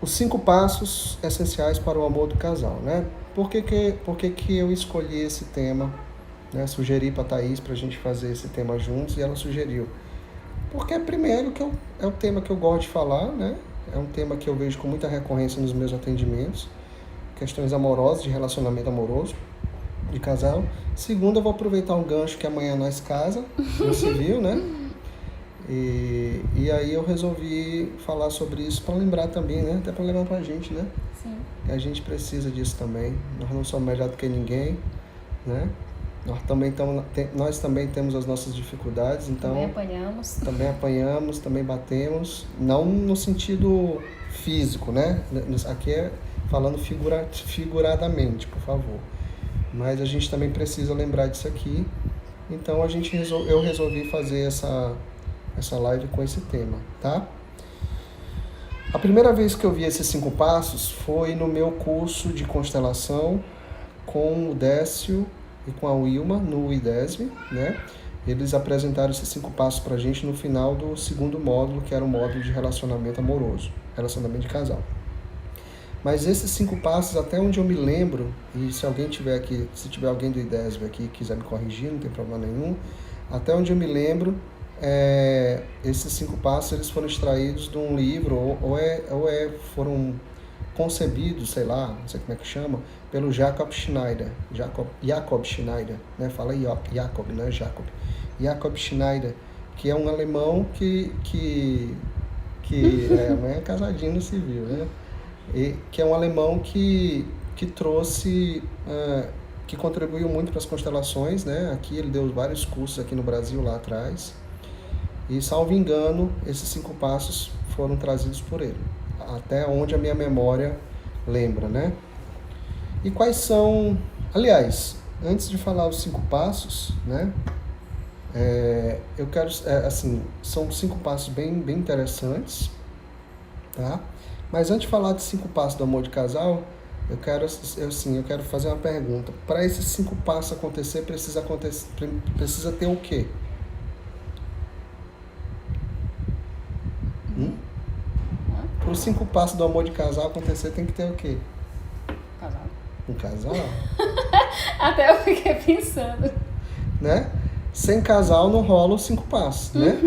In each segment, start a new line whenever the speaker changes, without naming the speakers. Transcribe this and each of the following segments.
os 5 passos essenciais para o amor do casal, né? Por que eu escolhi esse tema, né? Sugeri para a Thaís para a gente fazer esse tema juntos e ela sugeriu. Porque, primeiro, é o tema que eu gosto de falar, né? É um tema que eu vejo com muita recorrência nos meus atendimentos, questões amorosas, de relacionamento amoroso, de casal. Segundo, eu vou aproveitar um gancho que amanhã nós casa, no civil, né? E aí eu resolvi falar sobre isso para lembrar também, né? Até para lembrar pra gente, né?
Sim.
A gente precisa disso também. Nós não somos melhor do que ninguém, né? Nós também temos as nossas dificuldades, então...
Também apanhamos,
também batemos. Não no sentido físico, né? Aqui é falando figuradamente, por favor. Mas a gente também precisa lembrar disso aqui. Então eu resolvi fazer essa live com esse tema, tá? A primeira vez que eu vi esses 5 passos foi no meu curso de constelação com o Décio e com a Wilma, no IDESB, né? Eles apresentaram esses 5 passos pra gente no final do 2º módulo, que era o módulo de relacionamento amoroso, relacionamento de casal. Mas esses 5 passos, até onde eu me lembro, e se alguém tiver aqui, se tiver alguém do IDESB aqui e quiser me corrigir, não tem problema nenhum, até onde eu me lembro, esses 5 passos eles foram extraídos de um livro, foram concebidos, sei lá, não sei como é que chama, pelo Jacob Schneider, né? Fala Jacob, não é Jacob. Jacob Schneider, que é um alemão que amanhã é casadinho no civil, né? Que é um alemão que trouxe, que contribuiu muito para as constelações, né? Aqui ele deu vários cursos aqui no Brasil lá atrás. E, salvo engano, esses 5 passos foram trazidos por ele, até onde a minha memória lembra, né? E quais são... Aliás, antes de falar os 5 passos, né? Eu quero... são 5 passos bem interessantes, tá? Mas antes de falar de 5 passos do amor de casal, eu quero fazer uma pergunta. Para esses 5 passos acontecer, precisa ter o quê? Para os 5 passos do amor de casal acontecer, tem que ter o quê?
Casal.
Um casal?
Até eu fiquei pensando.
Né? Sem casal não rola os 5 passos, né?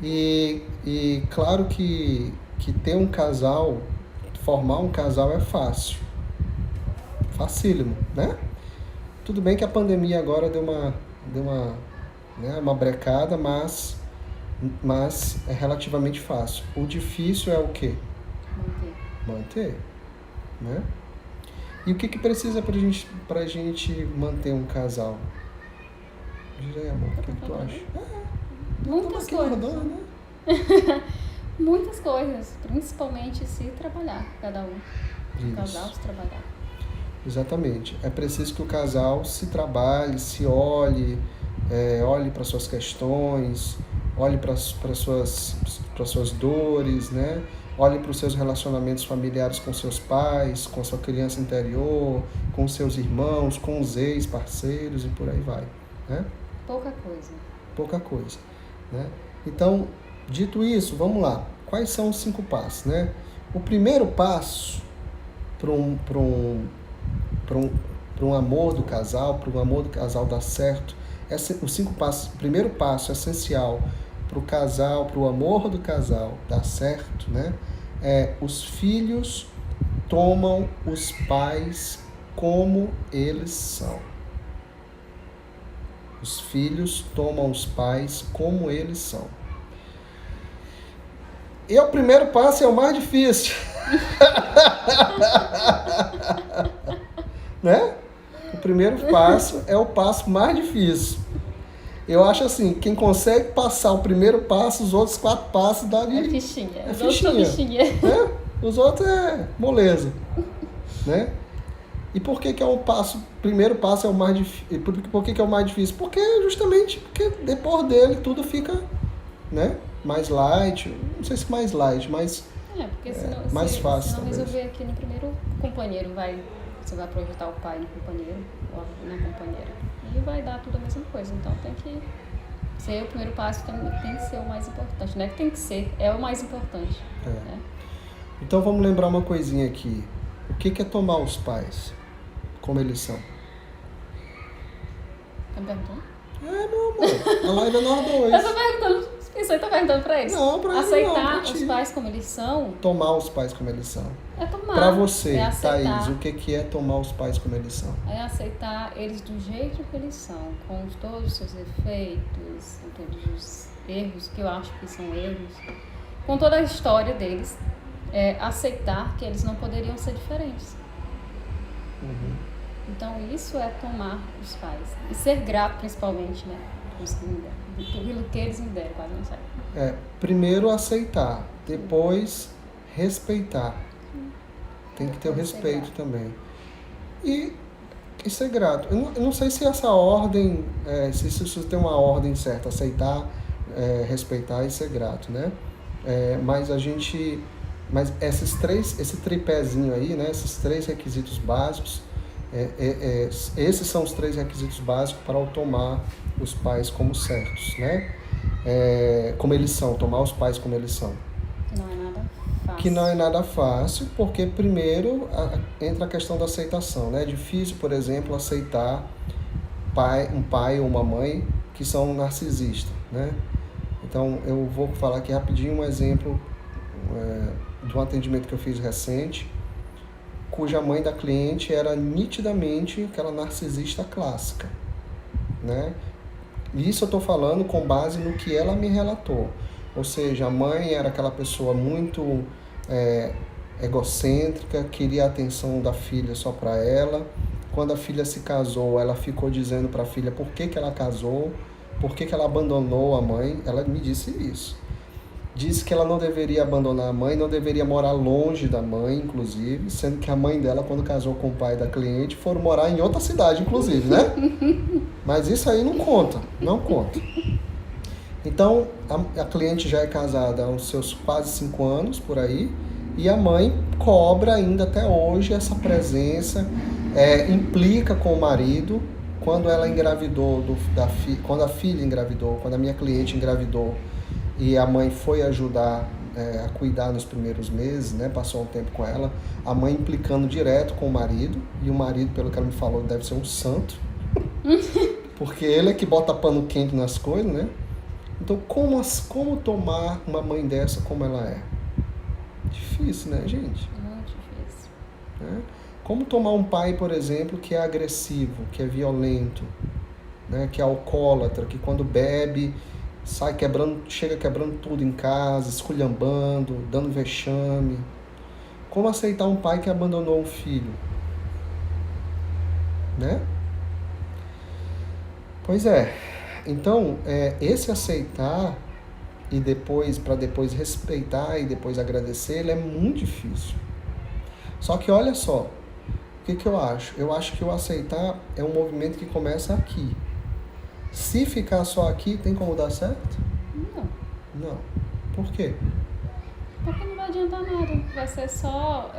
E claro que ter um casal, formar um casal é fácil. Facílimo, né? Tudo bem que a pandemia agora deu uma brecada, mas é relativamente fácil. O difícil é o quê? Manter, né? E o que precisa pra gente manter um casal? Diz aí, amor, o que tu acha?
Muitas coisas.
Rodando, né?
Muitas coisas, principalmente se trabalhar, cada um.
Isso.
O casal se trabalhar.
Exatamente. É preciso que o casal se trabalhe, se olhe, olhe para suas questões, olhe para suas dores, né? Olhe para os seus relacionamentos familiares com seus pais, com a sua criança interior, com seus irmãos, com os ex-parceiros e por aí vai, né?
Pouca coisa.
Né? Então, dito isso, vamos lá. Quais são os 5 passos, né? O primeiro passo para um amor do casal, dar certo, os 5 passos. O primeiro passo essencial para o casal, para o amor do casal dar certo, né? Os filhos tomam os pais como eles são. Os filhos tomam os pais como eles são. E o primeiro passo é o mais difícil. Né? O primeiro passo é o passo mais difícil. Eu acho assim, quem consegue passar o primeiro passo, os outros 4 passos dá de...
É fichinha.
Os outros são fichinha. Né? Os outros é moleza. Né? E por que é o primeiro passo é o mais difícil? Por que é o mais difícil? Porque depois dele tudo fica, né, mais light. Não sei se mais light, mas
porque senão,
mais fácil.
Se não resolver aqui no primeiro, o companheiro você vai projetar o pai no companheiro ou na companheira. E vai dar tudo a mesma coisa. Então tem que ser o primeiro passo, tem que ser o mais importante. Não é que tem que ser, é o mais importante. Né?
Então vamos lembrar uma coisinha aqui. O que é tomar os pais como eles são?
Tá me perguntando?
Meu amor. A live é nós dois.
Eu tô perguntando, você tá perguntando pra eles?
Não, pra eles
aceitar
não, pra
os
ti.
pais como eles são
Tomar os pais como eles são.
é tomar.
Pra você,
é aceitar,
Thaís, o que é tomar os pais como eles são?
É aceitar eles do jeito que eles são, com todos os seus defeitos, com todos os erros que eu acho que são erros, com toda a história deles. Aceitar que eles não poderiam ser diferentes.
Uhum.
Então isso é tomar os pais. E ser grato principalmente, né? Pelo que eles me deram, quase não sei.
Primeiro aceitar, depois respeitar. Tem que ter o respeito também. E ser grato. Eu não sei se essa ordem, se isso tem uma ordem certa, aceitar, respeitar e ser grato, né? Mas esse tripézinho aí, né? Esses 3 requisitos básicos, esses são os 3 requisitos básicos para tomar os pais como certos, né? Como eles são, tomar os pais como eles são.
Que não é nada fácil.
Que não é nada fácil, porque primeiro entra a questão da aceitação, né? É difícil, por exemplo, aceitar um pai ou uma mãe que são narcisistas, né? Então, eu vou falar aqui rapidinho um exemplo de um atendimento que eu fiz recente, cuja mãe da cliente era nitidamente aquela narcisista clássica, né? Isso eu estou falando com base no que ela me relatou. Ou seja, a mãe era aquela pessoa muito egocêntrica, queria a atenção da filha só para ela. Quando a filha se casou, ela ficou dizendo para a filha por que ela casou, por que ela abandonou a mãe. Ela me disse isso. Disse que ela não deveria abandonar a mãe, não deveria morar longe da mãe, inclusive, sendo que a mãe dela, quando casou com o pai da cliente, foram morar em outra cidade, inclusive, né? Mas isso aí não conta, não conta. Então, a cliente já é casada há uns seus quase 5 anos, por aí, e a mãe cobra ainda até hoje essa presença, implica com o marido. Quando ela engravidou, quando a filha engravidou, quando a minha cliente engravidou, e a mãe foi ajudar a cuidar nos primeiros meses, né? Passou um tempo com ela, a mãe implicando direto com o marido, e o marido, pelo que ela me falou, deve ser um santo, porque ele é que bota pano quente nas coisas, né? Então, como tomar uma mãe dessa como ela é? Difícil, né, gente?
Muito difícil.
Né? Como tomar um pai, por exemplo, que é agressivo, que é violento, né? Que é alcoólatra, que quando bebe chega quebrando tudo em casa, esculhambando, dando vexame. Como aceitar um pai que abandonou um filho? Né? Pois é. Então, esse aceitar para depois respeitar e depois agradecer, ele é muito difícil. Só que olha só, o que eu acho? Eu acho que o aceitar é um movimento que começa aqui. Se ficar só aqui, tem como dar certo? Não. Por quê?
Porque não vai adiantar nada. Vai ser só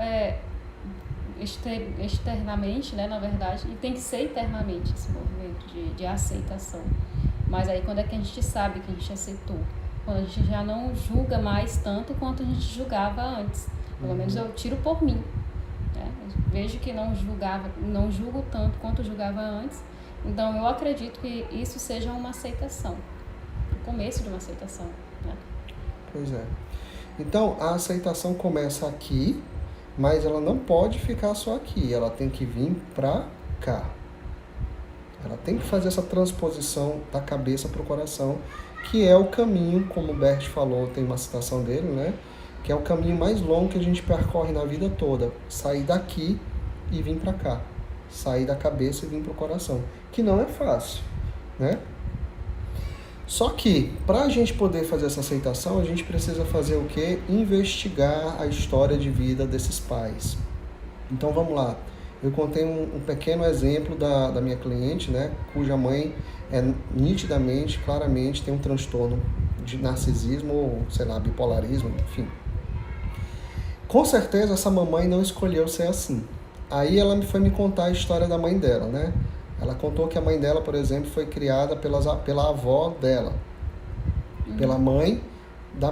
externamente, né, na verdade, e tem que ser internamente esse movimento de aceitação. Mas aí quando é que a gente sabe que a gente aceitou? Quando a gente já não julga mais tanto quanto a gente julgava antes. Pelo menos eu tiro por mim. Né? Eu vejo que não julgo tanto quanto julgava antes. Então eu acredito que isso seja uma aceitação. O começo de uma aceitação. Né?
Pois é. Então a aceitação começa aqui, mas ela não pode ficar só aqui. Ela tem que vir pra cá. Ela tem que fazer essa transposição da cabeça para o coração, que é o caminho, como o Bert falou, tem uma citação dele, né? Que é o caminho mais longo que a gente percorre na vida toda. Sair daqui e vir para cá. Sair da cabeça e vir para o coração. Que não é fácil, né? Só que, para a gente poder fazer essa aceitação, a gente precisa fazer o quê? Investigar a história de vida desses pais. Então, vamos lá. Eu contei um pequeno exemplo da minha cliente, né, cuja mãe nitidamente, claramente, tem um transtorno de narcisismo, ou, sei lá, bipolarismo, enfim. Com certeza essa mamãe não escolheu ser assim. Aí ela foi me contar a história da mãe dela, né? Ela contou que a mãe dela, por exemplo, foi criada pela avó dela. Pela mãe da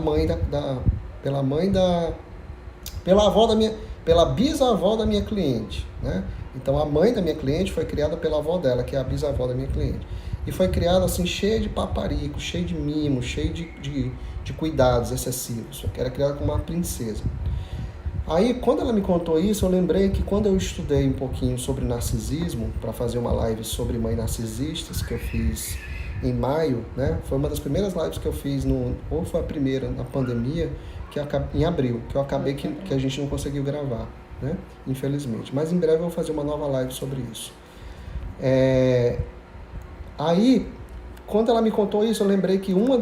pela bisavó da minha cliente, né? Então a mãe da minha cliente foi criada pela avó dela, que é a bisavó da minha cliente. E foi criada assim, cheia de paparico, cheia de mimo, cheia de cuidados excessivos. Era criada como uma princesa. Aí, quando ela me contou isso, eu lembrei que quando eu estudei um pouquinho sobre narcisismo, para fazer uma live sobre mães narcisistas, que eu fiz em maio, né? Foi uma das primeiras lives que eu fiz, ou foi a primeira, na pandemia, em abril, que eu acabei que a gente não conseguiu gravar, né? Infelizmente. Mas em breve eu vou fazer uma nova live sobre isso. Aí, quando ela me contou isso, eu lembrei que uma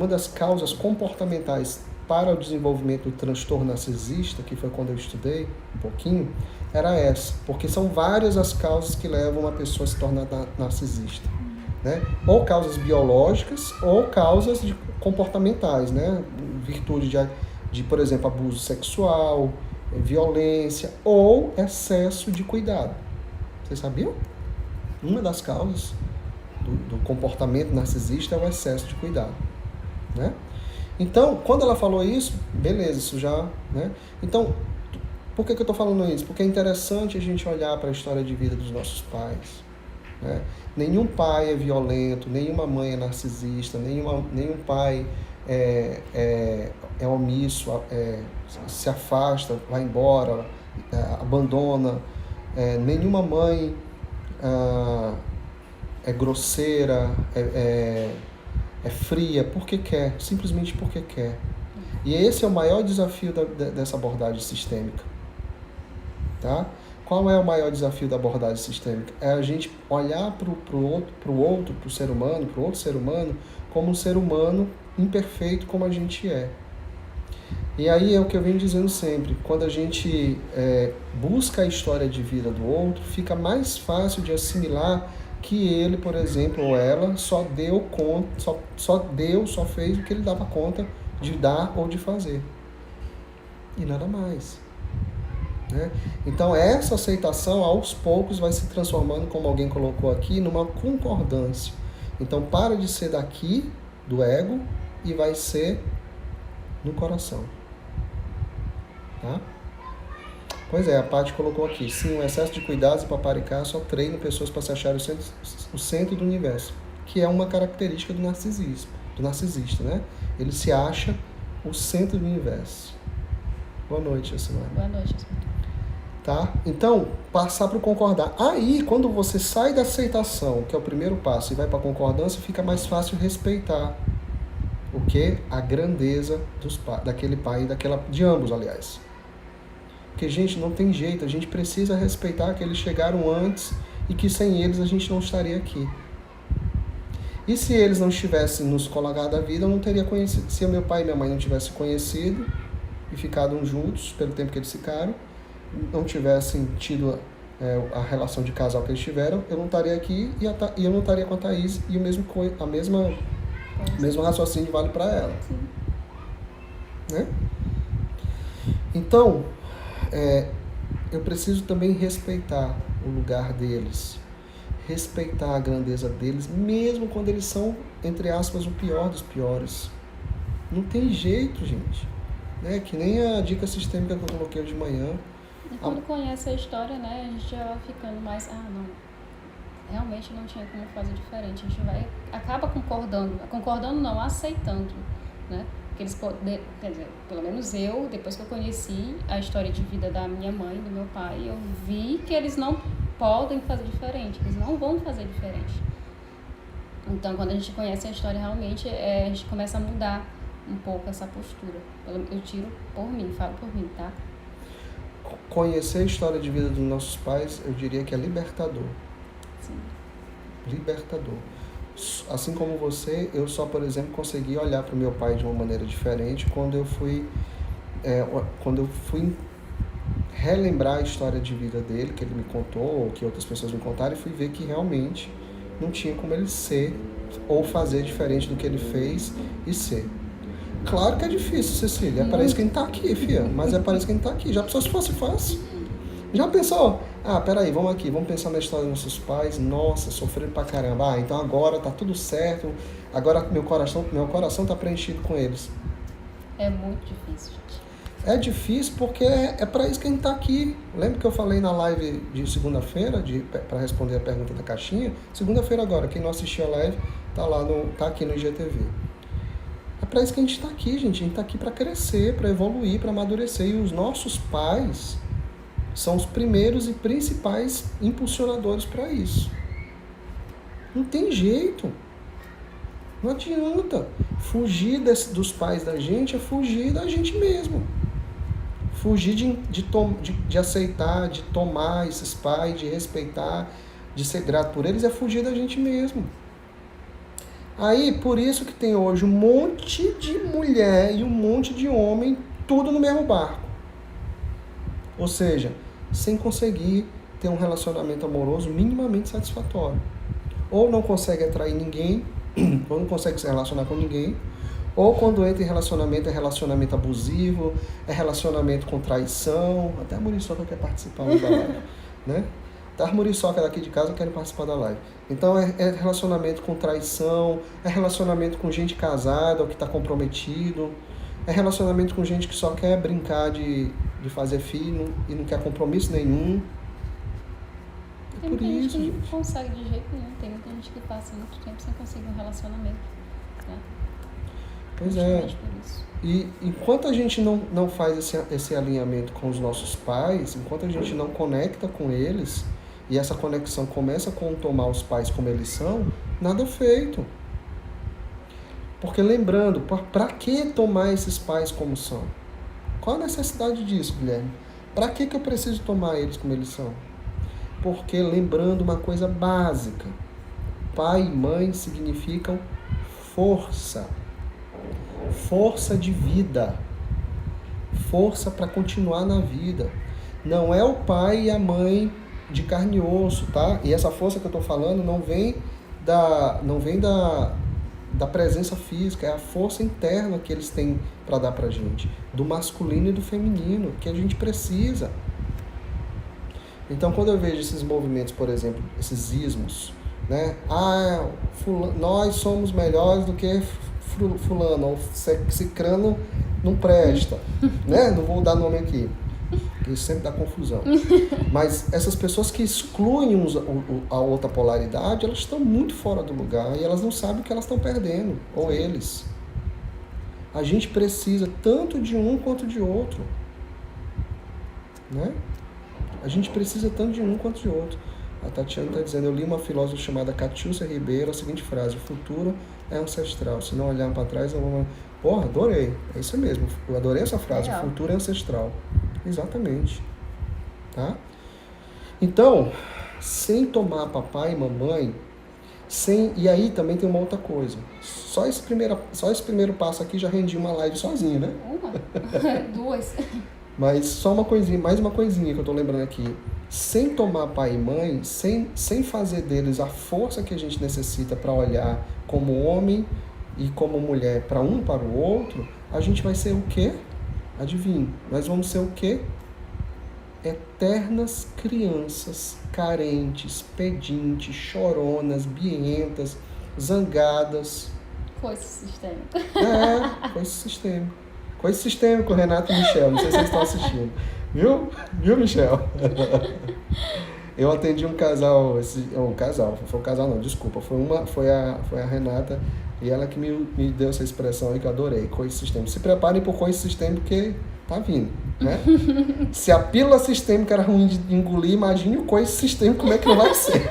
das causas comportamentais para o desenvolvimento do transtorno narcisista, que foi quando eu estudei um pouquinho, era essa. Porque são várias as causas que levam uma pessoa a se tornar narcisista, né? Ou causas biológicas, ou causas comportamentais, né? Virtude de, por exemplo, abuso sexual, violência, ou excesso de cuidado. Vocês sabiam? Uma das causas do comportamento narcisista é o excesso de cuidado, né? Então, quando ela falou isso, beleza, isso já, né? Então, por que eu estou falando isso? Porque é interessante a gente olhar para a história de vida dos nossos pais, né? Nenhum pai é violento, nenhuma mãe é narcisista, nenhum pai é omisso, se afasta, vai embora, abandona. Nenhuma mãe é grosseira, é fria porque quer, simplesmente porque quer. E esse é o maior desafio dessa abordagem sistêmica. Tá? Qual é o maior desafio da abordagem sistêmica? É a gente olhar para o outro ser humano, como um ser humano imperfeito como a gente é. E aí é o que eu venho dizendo sempre, quando a gente busca a história de vida do outro, fica mais fácil de assimilar que ele, por exemplo, ou ela, só fez o que ele dava conta de dar ou de fazer. E nada mais. Né? Então essa aceitação, aos poucos, vai se transformando, como alguém colocou aqui, numa concordância. Então para de ser daqui, do ego, e vai ser no coração. Tá? Pois é, a Paty colocou aqui. Sim, o excesso de cuidados e paparicar só treina pessoas para se acharem o centro do universo, que é uma característica do narcisista, né? Ele se acha o centro do universo. Boa noite, Simone.
Boa noite, Simone.
Tá? Então, passar para o concordar. Aí, quando você sai da aceitação, que é o primeiro passo, e vai para a concordância, fica mais fácil respeitar o que? A grandeza daquele pai e de ambos, aliás. Porque, gente, não tem jeito, a gente precisa respeitar que eles chegaram antes e que sem eles a gente não estaria aqui. E se eles não tivessem nos colocado a vida, eu não teria conhecido. Se meu pai e minha mãe não tivessem conhecido e ficado juntos pelo tempo que eles ficaram, não tivessem tido a relação de casal que eles tiveram, eu não estaria aqui e eu não estaria com a Thaís, e o mesmo raciocínio vale para ela.
Sim.
Né? Então, eu preciso também respeitar o lugar deles, respeitar a grandeza deles, mesmo quando eles são, entre aspas, o pior dos piores. Não tem jeito, gente. Né? Que nem a dica sistêmica que eu coloquei de manhã.
E quando conhece a história, né, a gente já vai ficando mais, não, realmente não tinha como fazer diferente. A gente acaba concordando não, aceitando, né? Porque eles podem, quer dizer, pelo menos eu, depois que eu conheci a história de vida da minha mãe, do meu pai, eu vi que eles não podem fazer diferente, eles não vão fazer diferente. Então, quando a gente conhece a história, realmente, a gente começa a mudar um pouco essa postura. Eu tiro por mim, falo por mim, tá?
Conhecer a história de vida dos nossos pais, eu diria que é libertador.
Sim.
Libertador. Assim como você, eu só, por exemplo, consegui olhar para o meu pai de uma maneira diferente quando eu fui relembrar a história de vida dele, que ele me contou, ou que outras pessoas me contaram, e fui ver que realmente não tinha como ele ser ou fazer diferente do que ele fez e ser. Claro que é difícil, Cecília. É para isso que a gente tá aqui, filha. Mas é para isso que a gente tá aqui. Já pensou se fosse fácil? Já pensou? Peraí, vamos pensar na história dos nossos pais. Nossa, sofreram pra caramba. Então agora tá tudo certo. Agora meu coração tá preenchido com eles.
É muito difícil, gente.
É difícil porque é para isso que a gente está aqui. Lembra que eu falei na live de segunda-feira, para responder a pergunta da caixinha? Segunda-feira agora, quem não assistiu a live, tá aqui no IGTV. É para isso que a gente está aqui, gente. A gente está aqui para crescer, para evoluir, para amadurecer. E os nossos pais são os primeiros e principais impulsionadores para isso. Não tem jeito. Não adianta. Fugir dos pais da gente é fugir da gente mesmo. Fugir de aceitar, de tomar esses pais, de respeitar, de ser grato por eles, é fugir da gente mesmo. Aí, por isso que tem hoje um monte de mulher e um monte de homem, tudo no mesmo barco. Ou seja, sem conseguir ter um relacionamento amoroso minimamente satisfatório. Ou não consegue atrair ninguém, ou não consegue se relacionar com ninguém, ou quando entra em relacionamento, é relacionamento abusivo, é relacionamento com traição. Até a Muriçoca quer participar da live, né? Até a Muriçoca daqui de casa quer participar da live. Então é relacionamento com traição, é relacionamento com gente casada ou que está comprometido, é relacionamento com gente que só quer brincar de fazer filho e não quer compromisso nenhum.
Tem muita gente que não consegue de jeito nenhum, tem muita gente que passa muito tempo sem conseguir um relacionamento, né?
Pois é. E enquanto a gente não faz esse alinhamento com os nossos pais, enquanto a gente não conecta com eles, e essa conexão começa com tomar os pais como eles são, nada feito. Porque lembrando, para que tomar esses pais como são? Qual a necessidade disso, Guilherme? Para que eu preciso tomar eles como eles são? Porque lembrando uma coisa básica, pai e mãe significam força. Força de vida, força para continuar na vida. Não é o pai e a mãe de carne e osso, tá? E essa força que eu estou falando não vem da presença física, é a força interna que eles têm para dar pra gente, do masculino e do feminino, que a gente precisa. Então, quando eu vejo esses movimentos, por exemplo, esses ismos, né? Nós somos melhores do que fulano, ou cicrano não presta, né? Não vou dar nome aqui, porque isso sempre dá confusão. Mas essas pessoas que excluem a outra polaridade, elas estão muito fora do lugar e elas não sabem o que elas estão perdendo, ou eles. A gente precisa tanto de um quanto de outro, né? A gente precisa tanto de um quanto de outro. A Tatiana está dizendo, eu li uma filósofa chamada Catiúcia Ribeiro, a seguinte frase, o futuro é ancestral, se não olhar para trás, eu vou... Porra, adorei, é isso mesmo, eu adorei essa frase, o futuro é ancestral. Exatamente. Tá? Então, sem tomar papai e mamãe, e aí também tem uma outra coisa, só esse primeiro passo aqui já rendi uma live sozinho, né?
Duas.
Mas só mais uma coisinha que eu tô lembrando aqui. Sem tomar pai e mãe, sem fazer deles a força que a gente necessita para olhar como homem e como mulher para um para o outro, a gente vai ser o quê? Adivinhe, nós vamos ser o quê? Eternas crianças carentes, pedintes, choronas, bientas, zangadas.
Coice sistêmico.
Coice sistêmico. Coice sistêmico, Renato e Michel, não sei se vocês estão assistindo. Viu, Michel? Eu atendi um casal, foi um casal não, desculpa, foi a Renata, e ela que me deu essa expressão aí que eu adorei, coice sistêmico. Se preparem por coice sistêmico, porque tá vindo, né? Se a pílula sistêmica era ruim de engolir, imagine o coice sistêmico, como é que não vai ser?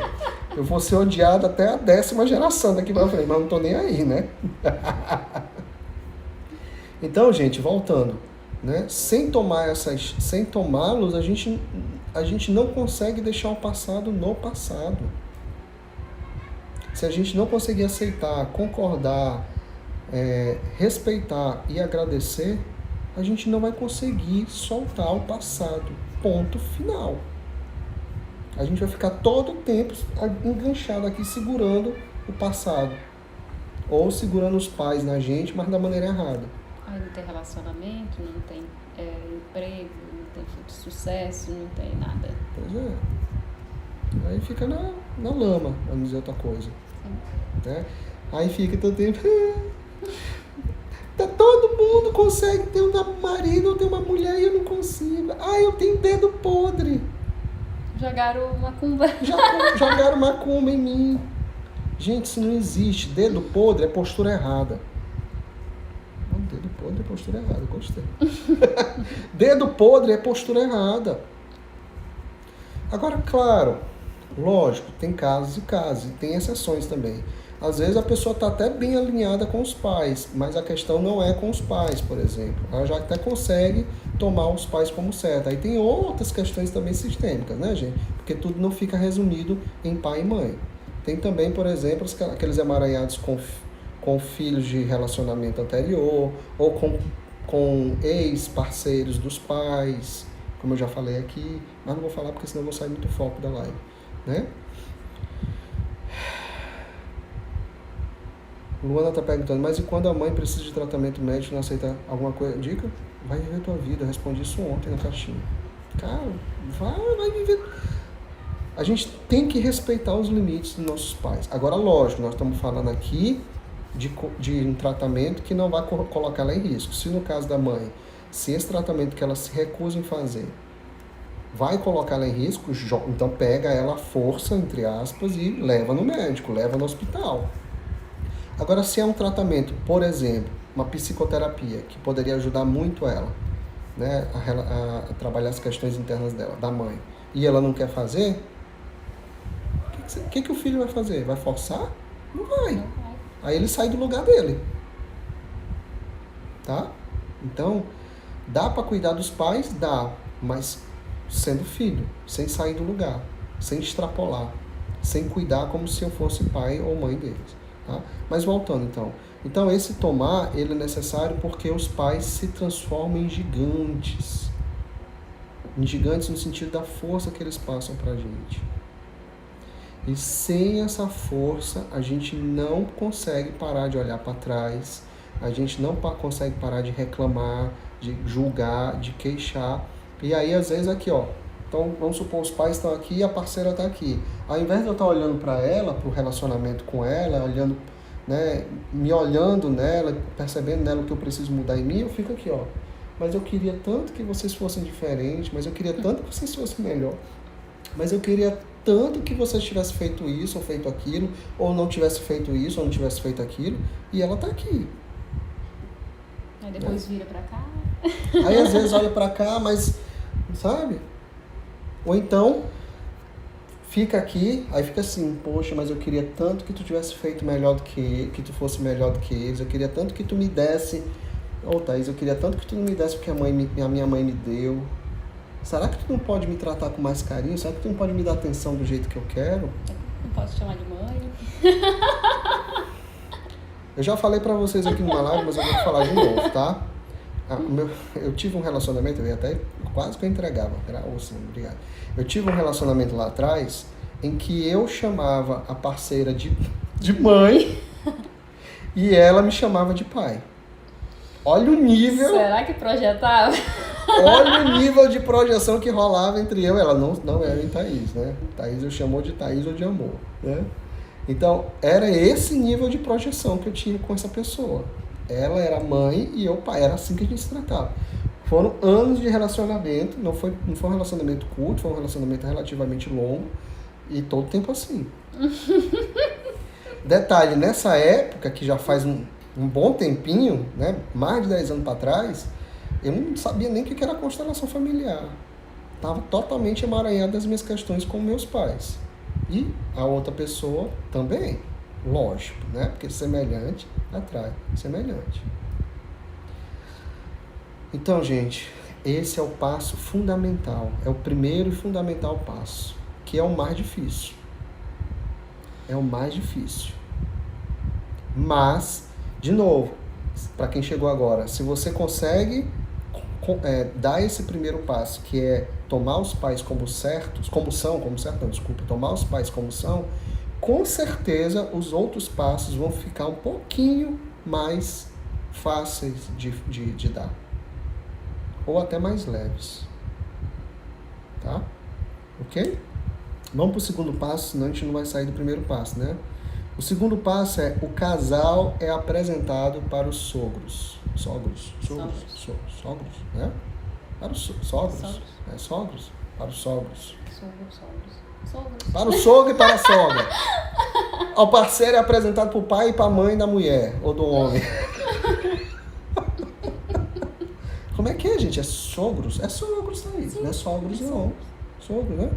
Eu vou ser odiado até a 10ª geração daqui pra frente, mas não tô nem aí, né? Então, gente, voltando, né? Sem tomá-los, a gente não consegue deixar o passado no passado. Se a gente não conseguir aceitar, concordar, respeitar e agradecer, a gente não vai conseguir soltar o passado. Ponto final. A gente vai ficar todo o tempo enganchado aqui, segurando o passado. Ou segurando os pais na gente, mas da maneira errada.
Aí não tem relacionamento, não tem emprego, não tem sucesso, não tem nada.
Pois é. Aí fica na lama, vamos dizer outra coisa. Né? Aí fica todo tempo... Tá todo mundo consegue ter um marido ou ter uma mulher e eu não consigo. Ah, eu tenho dedo podre.
Jogaram macumba.
Jogaram macumba em mim. Gente, isso não existe. Dedo podre é postura errada. Dedo podre é postura errada, gostei. Dedo podre é postura errada. Agora, claro, lógico, tem casos e casos, e tem exceções também. Às vezes a pessoa está até bem alinhada com os pais, mas a questão não é com os pais, por exemplo. Ela já até consegue tomar os pais como certo. Aí tem outras questões também sistêmicas, né, gente? Porque tudo não fica resumido em pai e mãe. Tem também, por exemplo, aqueles emaranhados com filhos de relacionamento anterior, ou com ex-parceiros dos pais, como eu já falei aqui, mas não vou falar porque senão eu vou sair muito foco da live, né? Luana está perguntando, mas e quando a mãe precisa de tratamento médico e não aceita alguma coisa? Dica, vai viver tua vida. Eu respondi isso ontem na caixinha. Cara, vai viver. A gente tem que respeitar os limites dos nossos pais. Agora, lógico, nós estamos falando aqui de um tratamento que não vai colocar ela em risco. Se no caso da mãe, se esse tratamento que ela se recusa em fazer vai colocar ela em risco, então pega ela à força, entre aspas, e leva no médico, leva no hospital. Agora, se é um tratamento, por exemplo, uma psicoterapia, que poderia ajudar muito ela, né, a trabalhar as questões internas dela, da mãe, e ela não quer fazer, o que o filho vai fazer? Vai forçar? Não vai. Aí ele sai do lugar dele. Tá? Então, dá para cuidar dos pais? Dá, mas sendo filho, sem sair do lugar, sem extrapolar, sem cuidar como se eu fosse pai ou mãe deles. Tá? Mas voltando então. Então esse tomar, ele é necessário porque os pais se transformam em gigantes. Em gigantes no sentido da força que eles passam pra gente. E sem essa força, a gente não consegue parar de olhar para trás, a gente não consegue parar de reclamar, de julgar, de queixar. E aí, às vezes, aqui, ó, então vamos supor, os pais estão aqui e a parceira está aqui. Ao invés de eu estar olhando para ela, para o relacionamento com ela, olhando, né, me olhando nela, percebendo nela o que eu preciso mudar em mim, eu fico aqui, ó. Mas eu queria tanto que vocês fossem diferentes, mas eu queria tanto que vocês fossem melhor. Mas eu queria tanto que vocês tivessem feito isso ou feito aquilo, ou não tivesse feito isso ou não tivesse feito aquilo, e ela está aqui.
Aí depois vira para cá.
Aí às vezes olha para cá, mas, sabe? Ou então, fica aqui, aí fica assim, poxa, mas eu queria tanto que tu tivesse feito melhor do que tu fosse melhor do que eles, eu queria tanto que tu me desse, Thaís, eu queria tanto que tu não me desse porque a minha mãe me deu. Será que tu não pode me tratar com mais carinho? Será que tu não pode me dar atenção do jeito que eu quero?
Não posso te chamar de mãe.
Eu já falei pra vocês aqui numa live, mas eu vou falar de novo, tá? Eu tive um relacionamento, eu ia até quase que eu entregava. Obrigado. Eu tive um relacionamento lá atrás em que eu chamava a parceira de mãe e ela me chamava de pai. Olha o nível...
Será que projetava?
Olha o nível de projeção que rolava entre eu e ela. Não era em Thaís, né? Thaís eu chamou de Thaís ou de amor, né? Então, era esse nível de projeção que eu tinha com essa pessoa. Ela era mãe e eu pai. Era assim que a gente se tratava. Foram anos de relacionamento. Não foi um relacionamento curto, foi um relacionamento relativamente longo. E todo tempo assim. Detalhe, nessa época, que já faz um bom tempinho, né? Mais de 10 anos para trás, eu não sabia nem o que era constelação familiar. Estava totalmente emaranhado das minhas questões com meus pais. E a outra pessoa também, lógico, né? Porque semelhante atrai semelhante. Então, gente, esse é o passo fundamental. É o primeiro e fundamental passo, que é o mais difícil. É o mais difícil. Mas, de novo, para quem chegou agora, se você consegue dar esse primeiro passo, que é tomar os pais como certos, tomar os pais como são, com certeza os outros passos vão ficar um pouquinho mais fáceis de dar. Ou até mais leves. Tá? Ok? Vamos para o segundo passo, senão a gente não vai sair do primeiro passo, né? O segundo passo é o casal é apresentado para os sogros. Sogros, né? Para os sogros. É, sogros. Para os sogros.
Sogros.
Para o sogro e para a sogra. O parceiro é apresentado para o pai e para a mãe da mulher ou do homem. Como é que é, gente? É sogros? É sogros, Thaís. Não é sogros, não. Sogros, né?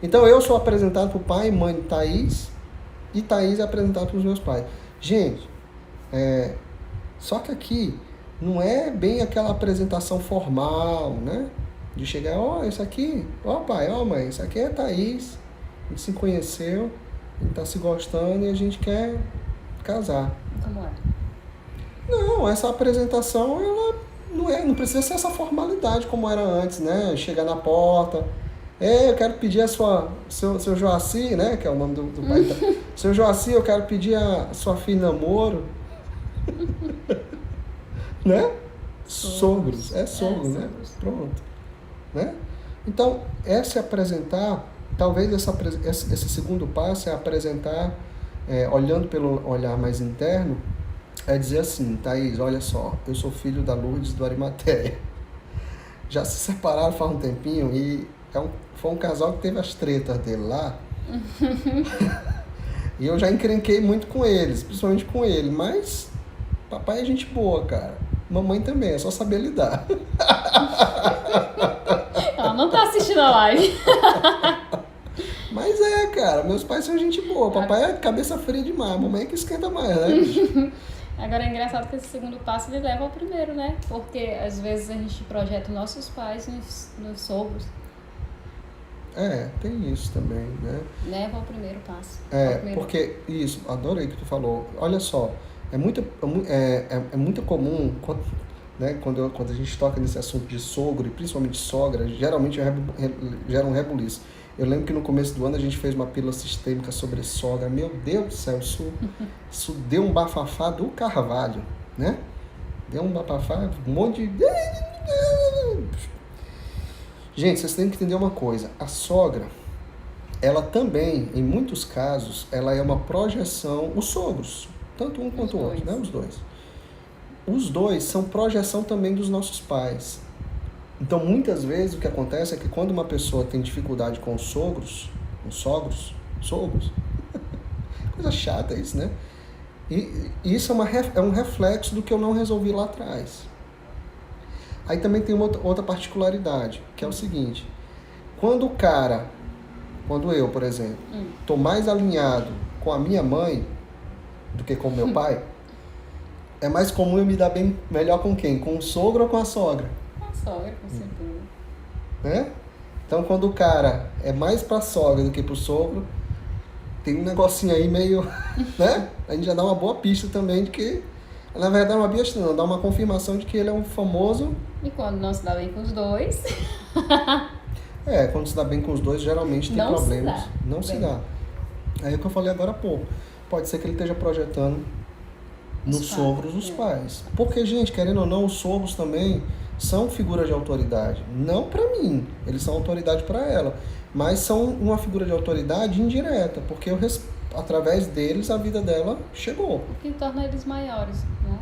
Então eu sou apresentado para o pai e mãe de Thaís e Thaís é apresentado para os meus pais. Gente, só que aqui não é bem aquela apresentação formal, né? De chegar, isso aqui, pai, mãe, isso aqui é Thaís. A gente se conheceu, a gente tá se gostando e a gente quer casar.
Como é?
Não, essa apresentação, ela não precisa ser essa formalidade como era antes, né? Chegar na porta, eu quero pedir a seu Joaci, né? Que é o nome do pai. Seu Joaci, eu quero pedir a sua filha em namoro. Né? Sogros, né?
Sogros.
Pronto. Né? Então, talvez esse segundo passo é apresentar, olhando pelo olhar mais interno, é dizer assim, Thaís, olha só, eu sou filho da Lourdes do Arimateia. Já se separaram faz um tempinho e foi um casal que teve as tretas dele lá. E eu já encrenquei muito com eles, principalmente com ele, mas papai é gente boa, cara. Mamãe também, é só saber lidar.
Ela não tá assistindo a live.
Mas cara, meus pais são gente boa. Papai é cabeça fria demais, mamãe é que esquenta mais, né?
Agora é engraçado que esse segundo passo ele leva ao primeiro, né? Porque às vezes a gente projeta nossos pais nos sogros.
Tem isso também, né?
Leva ao primeiro passo.
Porque isso, adorei o que tu falou. Olha só, é muito comum, né, quando a gente toca nesse assunto de sogro, e principalmente sogra, geralmente gera um rebuliço. Eu lembro que no começo do ano a gente fez uma pílula sistêmica sobre sogra. Meu Deus do céu, isso deu um bafafá do carvalho, né? Deu um bafafá, um monte de... Gente, vocês têm que entender uma coisa. A sogra, ela também, em muitos casos, ela é uma projeção... Os sogros, tanto um quanto o outro, né? Os dois. Os dois são projeção também dos nossos pais. Então, muitas vezes, o que acontece é que quando uma pessoa tem dificuldade com os sogros, coisa chata isso, né? E isso é um reflexo do que eu não resolvi lá atrás. Aí também tem uma outra particularidade, que é o seguinte: quando eu, por exemplo, estou mais alinhado com a minha mãe do que com o meu pai, é mais comum eu me dar bem melhor com quem? Com o sogro ou com a sogra?
Com a sogra, com certeza.
Né? Então, quando o cara é mais pra sogra do que pro sogro, tem um negocinho aí meio, né? A gente já dá uma boa pista também de que, na verdade, uma pista não, dá uma confirmação de que ele é um famoso...
E quando não se dá bem com os dois...
quando se dá bem com os dois, geralmente tem problemas. Não se dá. Aí é o que eu falei agora há pouco. Pode ser que ele esteja projetando nos sogros os pais. Porque, gente, querendo ou não, os sogros também são figuras de autoridade. Não para mim, eles são autoridade para ela. Mas são uma figura de autoridade indireta, porque através deles a vida dela chegou.
O que torna eles maiores, né?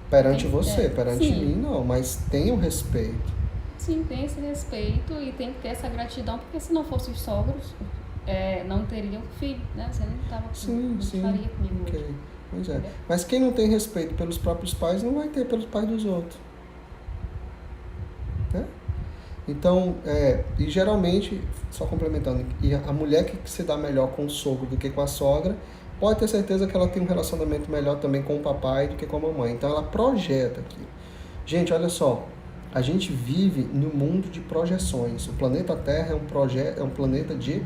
Perante você, perante mim não, mas tem o respeito.
Sim, tem esse respeito e tem que ter essa gratidão, porque se não fossem os sogros, não teriam filho, né? Você nem estava faria comigo hoje.
Pois é. Mas quem não tem respeito pelos próprios pais não vai ter pelos pais dos outros. Né? Então, e geralmente, só complementando, e a mulher que se dá melhor com o sogro do que com a sogra, pode ter certeza que ela tem um relacionamento melhor também com o papai do que com a mamãe. Então ela projeta aqui. Gente, olha só, a gente vive no mundo de projeções. O planeta Terra é um planeta de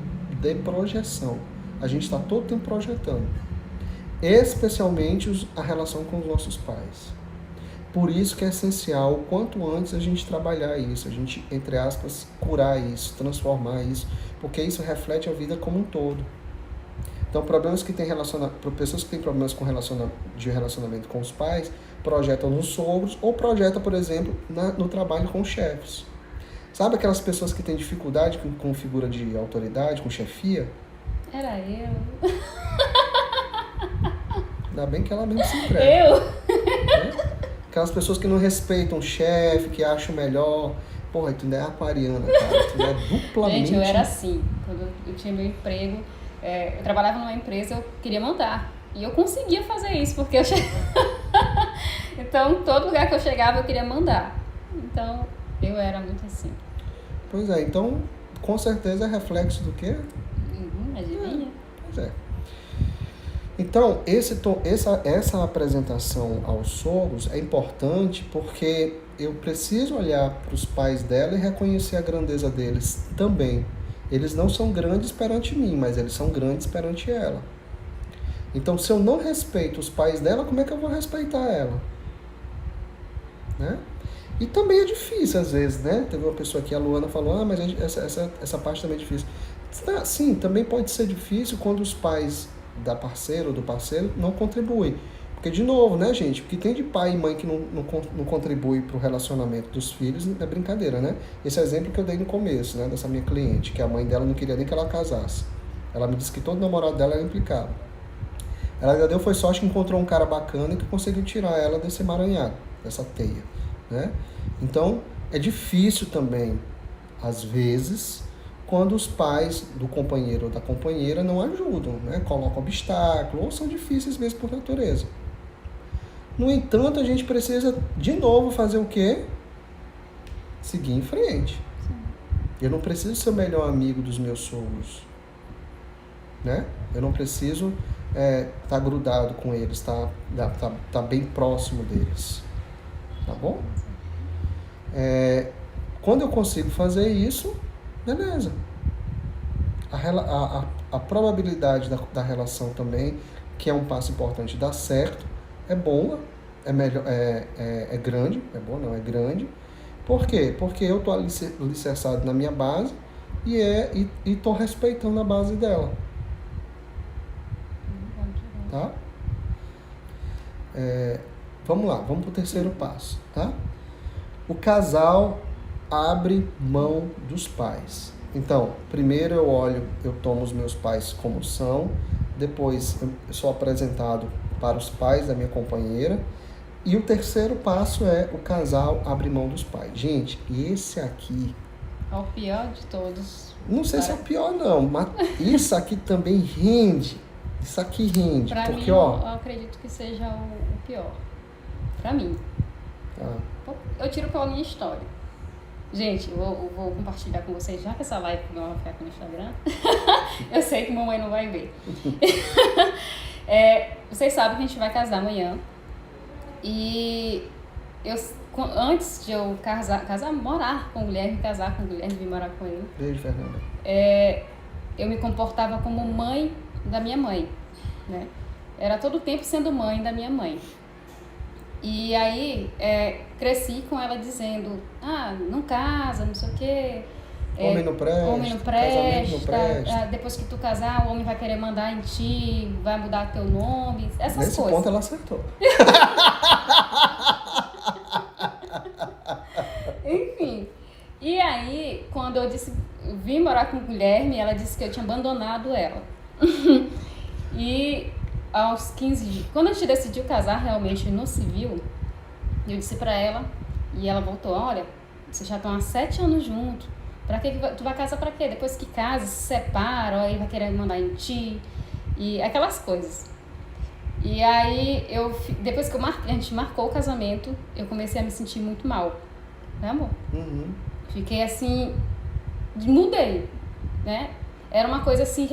projeção. A gente está todo tempo projetando. Especialmente a relação com os nossos pais. Por isso que é essencial, o quanto antes, a gente trabalhar isso, a gente, entre aspas, curar isso, transformar isso, porque isso reflete a vida como um todo. Então, pessoas que têm problemas de relacionamento com os pais, projetam nos sogros ou projetam, por exemplo, no trabalho com os chefes. Sabe aquelas pessoas que têm dificuldade com figura de autoridade, com chefia?
Era eu.
Ainda bem que ela mesmo se entrega. Né? Aquelas pessoas que não respeitam o chefe, que acham melhor. Porra, tu ainda é aquariana, cara. Tu ainda é duplamente...
Gente, eu era assim. Quando eu tinha meu emprego, eu trabalhava numa empresa, eu queria mandar. E eu conseguia fazer isso, porque eu Então, todo lugar que eu chegava, eu queria mandar. Então, eu era muito assim.
Pois é, então, com certeza é reflexo do quê?
Adivinha?
Pois é. Então, essa apresentação aos sogros é importante porque eu preciso olhar para os pais dela e reconhecer a grandeza deles também. Eles não são grandes perante mim, mas eles são grandes perante ela. Então, se eu não respeito os pais dela, como é que eu vou respeitar ela? Né? E também é difícil às vezes, né? Teve uma pessoa aqui, a Luana, falou, mas essa parte também é difícil. Sim, também pode ser difícil quando os pais da parceira ou do parceiro não contribuem. Porque, de novo, né, gente? Porque tem de pai e mãe que não contribui para o relacionamento dos filhos, é brincadeira, né? Esse exemplo que eu dei no começo, né, dessa minha cliente, que a mãe dela não queria nem que ela casasse. Ela me disse que todo namorado dela era implicado. Ela ainda deu foi sorte que encontrou um cara bacana e que conseguiu tirar ela desse emaranhado, dessa teia, né? Então, é difícil também, às vezes, quando os pais do companheiro ou da companheira não ajudam, né? Colocam obstáculos ou são difíceis mesmo por natureza. No entanto, a gente precisa, de novo, fazer o quê? Seguir em frente.
Sim.
Eu não preciso ser o melhor amigo dos meus sogros, né? Eu não preciso tá grudado com eles, tá bem próximo deles, tá bom? Quando eu consigo fazer isso, beleza. A probabilidade da relação também, que é um passo importante, dar certo, é boa, é melhor, é grande, é boa não, é grande. Por quê? Porque eu tô alicerçado na minha base e tô respeitando a base dela. Tá? Vamos lá, vamos pro terceiro passo, tá? O casal abre mão dos pais. Então, primeiro eu tomo os meus pais como são, depois eu sou apresentado para os pais da minha companheira, e o terceiro passo é o casal abre mão dos pais. Gente, esse aqui...
É o pior de todos.
Não sei se é o pior não, mas isso aqui também rende. Isso aqui rende.
Pra
porque,
mim, eu acredito que seja o pior. Pra mim.
Tá.
Eu tiro pela minha história. Gente, eu vou compartilhar com vocês, já que essa live não vai ficar aqui no Instagram. Eu sei que mamãe não vai ver. Vocês sabem que a gente vai casar amanhã. E antes de eu morar com o Guilherme, casar com o Guilherme, vir morar com ele.
Beijo, Fernanda.
Eu me comportava como mãe da minha mãe, né? Era todo o tempo sendo mãe da minha mãe. E aí, cresci com ela dizendo, não casa, não sei o quê.
Homem não presta,
homem não
casamento não presta.
Depois que tu casar, o homem vai querer mandar em ti, vai mudar teu nome, essas
Nesse
coisas.
ponto ela acertou.
Enfim. E aí, quando eu vim morar com o Guilherme, ela disse que eu tinha abandonado ela. E aos 15 dias, quando a gente decidiu casar realmente no civil, eu disse pra ela, e ela voltou, olha, vocês já estão há 7 anos juntos, pra que tu vai casar pra quê? Depois que casa, se separa, aí vai querer mandar em ti, e aquelas coisas. E aí, depois que a gente marcou o casamento, eu comecei a me sentir muito mal, né, amor?
Uhum.
Fiquei assim, mudei, né? Era uma coisa assim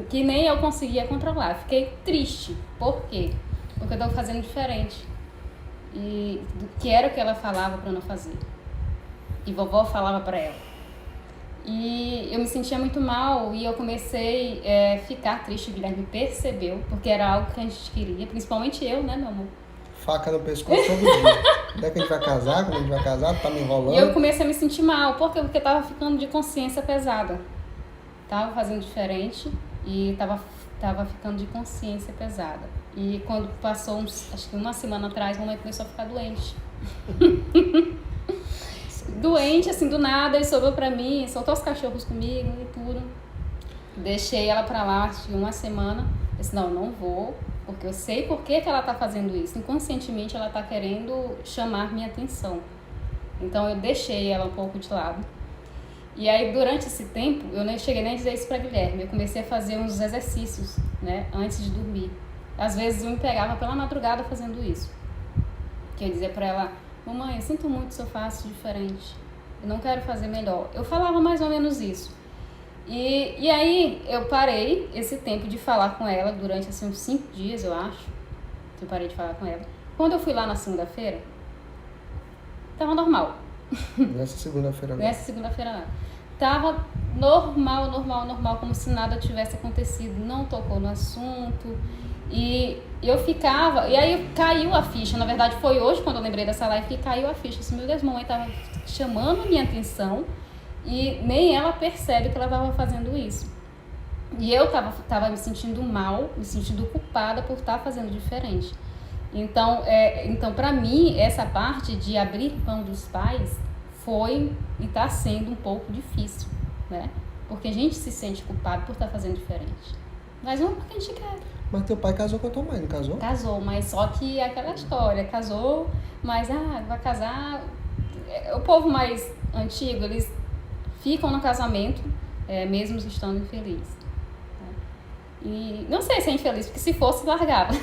que nem eu conseguia controlar. Fiquei triste. Por quê? Porque eu estava fazendo diferente. E que era o que ela falava para não fazer. E vovó falava para ela. E eu me sentia muito mal e eu comecei a ficar triste. O Guilherme percebeu, porque era algo que a gente queria, principalmente eu, né, meu amor?
Faca no pescoço todo dia. Até que a gente vai casar, quando a gente vai casar, tá me enrolando.
E eu comecei a me sentir mal. Por quê? Porque eu tava ficando de consciência pesada. Tava fazendo diferente e tava ficando de consciência pesada. E quando passou, acho que uma semana atrás, a mamãe começou a ficar doente. Doente, assim, do nada, ele sobrou pra mim, soltou os cachorros comigo e tudo. Deixei ela pra lá, acho que uma semana. Eu disse, não vou Porque eu sei por que ela está fazendo isso. Inconscientemente ela está querendo chamar minha atenção. Então eu deixei ela um pouco de lado. E aí durante esse tempo, eu nem cheguei nem a dizer isso para Guilherme, eu comecei a fazer uns exercícios, né, antes de dormir. Às vezes eu me pegava pela madrugada fazendo isso. Que eu dizia para ela, mamãe, eu sinto muito se eu faço diferente. Eu não quero fazer melhor. Eu falava mais ou menos isso. E aí eu parei esse tempo de falar com ela durante assim, uns 5 dias, eu acho. Eu parei de falar com ela. Quando eu fui lá na segunda-feira, tava normal.
Nessa segunda-feira lá.
Nessa segunda-feira lá. Tava normal, como se nada tivesse acontecido. Não tocou no assunto. E eu ficava... E aí caiu a ficha. Na verdade, foi hoje, quando eu lembrei dessa live, que caiu a ficha. Assim, meu Deus, mamãe tava chamando minha atenção e nem ela percebe que ela tava fazendo isso. E eu tava me sentindo mal, me sentindo culpada por estar fazendo diferente. Então para mim, essa parte de abrir mão dos pais foi e está sendo um pouco difícil, né? Porque a gente se sente culpado por estar fazendo diferente. Mas não porque a gente quer.
Mas teu pai casou com a tua mãe, não casou?
Casou, mas só que é aquela história, casou, mas vai casar... O povo mais antigo, eles ficam no casamento, mesmo estando infelizes. Tá? E não sei se é infeliz, porque se fosse, largava.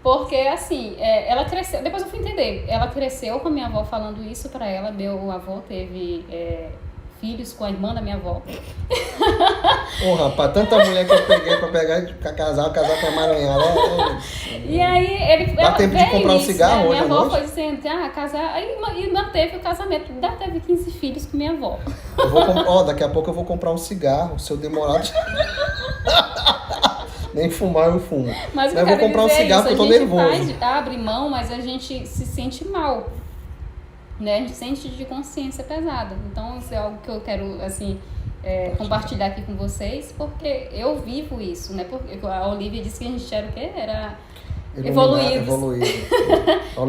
Porque, assim, ela cresceu... Depois eu fui entender. Ela cresceu com a minha avó falando isso pra ela. Meu avô teve filhos com a irmã da minha avó.
Ô, rapaz, tanta mulher que eu peguei pra pegar e casar com a Maranhão.
E aí,
dá tempo de comprar um cigarro,
né?
hoje
Minha avó
à
foi dizendo, casar... Aí manteve o casamento. Ainda teve 15 filhos com minha avó.
Daqui a pouco eu vou comprar um cigarro. Se eu demorar... Nem fumar eu fumo.
Mas
eu vou comprar um cigarro porque eu tô nervoso. A
gente abre mão, mas a gente se sente mal. Né? A gente sente de consciência pesada. Então, isso é algo que eu quero, assim, compartilhar aqui com vocês, porque eu vivo isso, né? Porque a Olivia disse que a gente era o quê? Era evoluídos.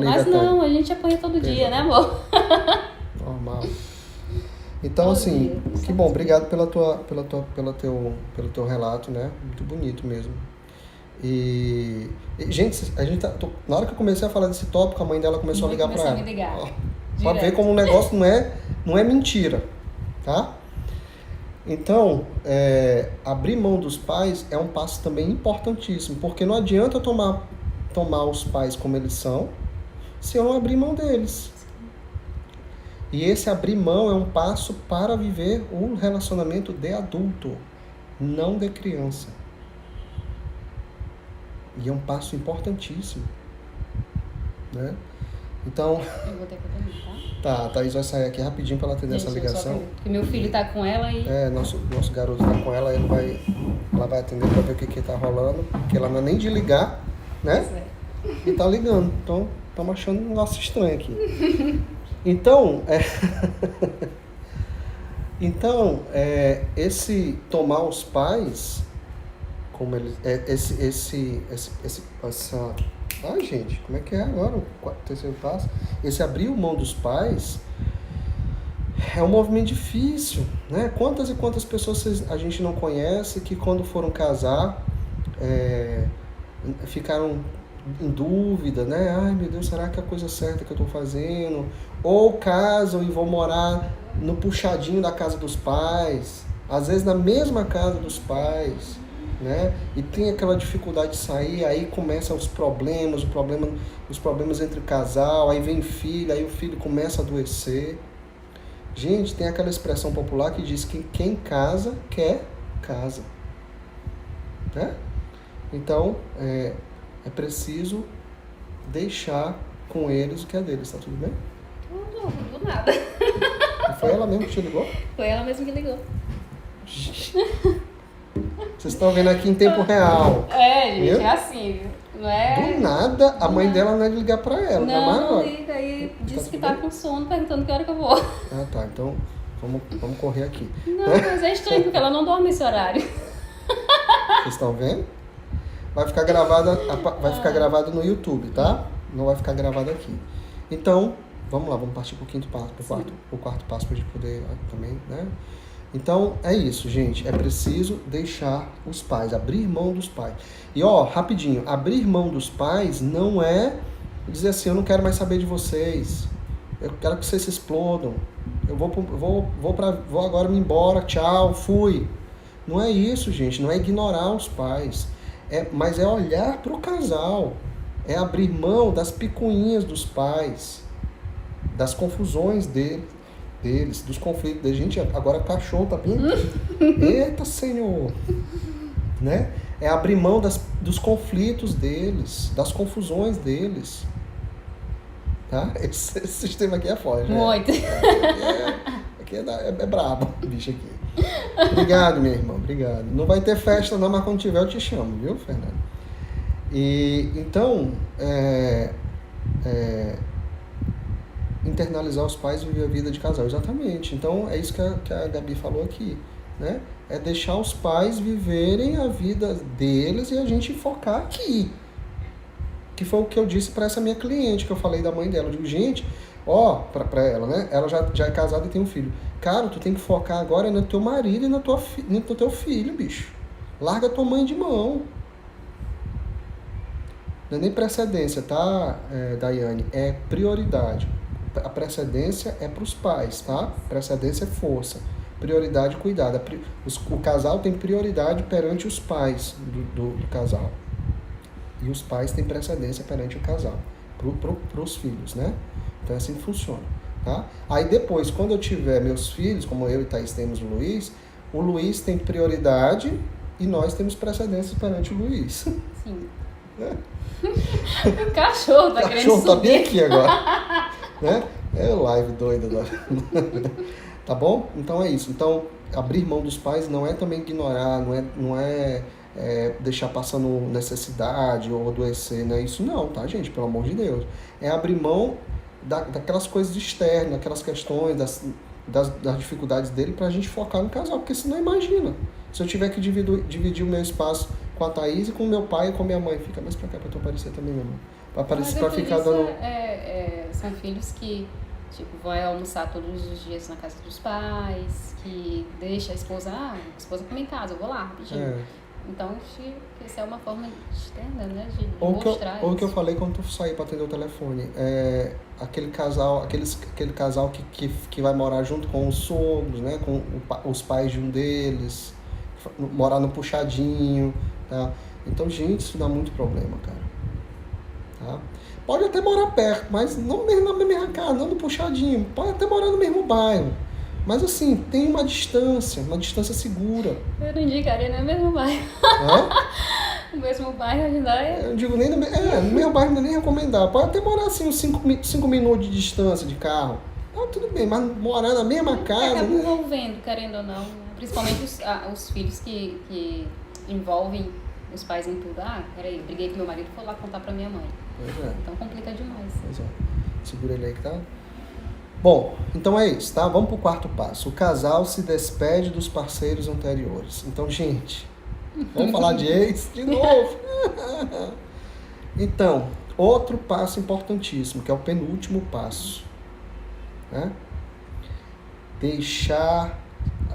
Mas não, a gente apanha todo dia, né, amor?
Normal. Então, assim, que bom, obrigado pelo teu relato, né? Muito bonito mesmo. E gente, na hora que eu comecei a falar desse tópico, a mãe dela começou a ligar pra ela.
A me ligar.
Pra ver como o negócio não é mentira, tá? Então, abrir mão dos pais é um passo também importantíssimo, porque não adianta eu tomar os pais como eles são, se eu não abrir mão deles. E esse abrir mão é um passo para viver um relacionamento de adulto, não de criança. E é um passo importantíssimo, né? Então...
Eu vou ter que atender, tá?
Tá, a Thaís vai sair aqui rapidinho para ela atender essa ligação.
Porque meu filho tá com ela e...
Nosso garoto tá com ela, ela vai atender para ver o que tá rolando, porque ela não é nem de ligar, né? E tá ligando, então estamos achando um negócio estranho aqui. Então, esse tomar os pais, como eles, ai, gente, como é que é agora o terceiro passo? Esse abrir mão dos pais é um movimento difícil, né? Quantas e quantas pessoas a gente não conhece que quando foram casar ficaram em dúvida, né? Ai, meu Deus, será que é a coisa certa que eu estou fazendo? Ou casam e vão morar no puxadinho da casa dos pais, às vezes na mesma casa dos pais, né? E tem aquela dificuldade de sair, aí começam os problemas entre o casal, aí vem filho, aí o filho começa a adoecer. Gente, tem aquela expressão popular que diz que quem casa, quer casa, né? Então, é preciso deixar com eles o que é deles, tá tudo bem?
Tudo, do nada.
E foi ela mesmo que te ligou?
Foi ela mesmo que ligou.
Vocês estão vendo aqui em tempo real.
Gente,
viu?
é assim, não é...
Do nada, a mãe dela não é de ligar pra ela.
Não liga, aí disse que tá com sono, perguntando que hora que eu vou.
Ah, tá, então vamos correr aqui.
Não, mas é estranho, porque ela não dorme esse horário.
Vocês estão vendo? Vai ficar gravado no YouTube, tá? Não vai ficar gravado aqui. Então, vamos lá, vamos partir pro quinto passo, pro quarto passo pra gente poder também, né? Então, é isso, gente. É preciso deixar os pais, abrir mão dos pais. E, ó, rapidinho, abrir mão dos pais não é dizer assim, eu não quero mais saber de vocês. Eu quero que vocês se explodam. Eu vou agora me embora, tchau, fui. Não é isso, gente. Não é ignorar os pais. Mas é olhar para o casal. É abrir mão das picuinhas dos pais. Das confusões deles, dos conflitos deles. Gente, agora cachorro tá bem aqui. Eita, Senhor! Né? É abrir mão dos conflitos deles, das confusões deles. Tá? Esse sistema aqui é forte.
Muito.
Aqui é brabo, bicho aqui. Obrigado, minha irmã, obrigado. Não vai ter festa não, mas quando tiver eu te chamo, viu, Fernando? E então, internalizar os pais e viver a vida de casal, exatamente. Então, é isso que a Gabi falou aqui, né? É deixar os pais viverem a vida deles e a gente focar aqui. Que foi o que eu disse para essa minha cliente, que eu falei da mãe dela. Eu digo, gente, ó, pra ela, né? Ela já é casada e tem um filho. Cara, tu tem que focar agora no teu marido e no teu filho, bicho. Larga a tua mãe de mão. Não é nem precedência, tá, Daiane? É prioridade. A precedência é para os pais, tá? Precedência é força. Prioridade, cuidado. O casal tem prioridade perante os pais do casal. E os pais têm precedência perante o casal, para os filhos, né? Então é assim que funciona, tá? Aí depois, quando eu tiver meus filhos, como eu e Thaís temos o Luiz tem prioridade e nós temos precedência perante o Luiz.
Sim. O cachorro tá querendo subir. O cachorro tá
bem aqui agora. Né? É live doida agora. Tá bom? Então é isso. Então, abrir mão dos pais não é também ignorar, não é deixar passando necessidade ou adoecer, não é isso não, tá, gente? Pelo amor de Deus. É abrir mão daquelas coisas externas, daquelas questões, das dificuldades dele pra gente focar no casal, porque senão imagina, se eu tiver que dividir o meu espaço com a Thaís e com o meu pai e com a minha mãe, fica mais pra cá pra tu aparecer também, meu irmão. Pra aparecer, pra ficar dando...
São filhos que tipo, vai almoçar todos os dias na casa dos pais, que deixa a esposa come em casa, eu vou lá rapidinho. Então, isso é uma forma externa, né, de mostrar isso.
Ou o que eu falei quando tu sair para atender o telefone. Aquele casal que vai morar junto com os sogros, né, com os pais de um deles, morar no puxadinho, tá? Então, gente, isso dá muito problema, cara. Tá? Pode até morar perto, mas não mesmo na mesma casa, não no puxadinho. Pode até morar no mesmo bairro. Mas assim, tem uma distância segura.
Eu não indicaria nem o mesmo bairro. O mesmo bairro ainda é...
Eu digo nem no mesmo bairro não é nem recomendar. Pode até morar assim uns 5 minutos de distância de carro. Tudo bem, mas morar na mesma casa...
Acaba envolvendo, querendo ou não. Principalmente os filhos que envolvem os pais em tudo. Peraí, eu briguei com meu marido, vou lá contar pra minha mãe.
Pois é.
Então complica demais.
Pois é. Segura ele aí que tá... Bom, então é isso, tá? Vamos pro quarto passo. O casal se despede dos parceiros anteriores. Então, gente, vamos falar de ex de novo. Então, outro passo importantíssimo, que é o penúltimo passo, né?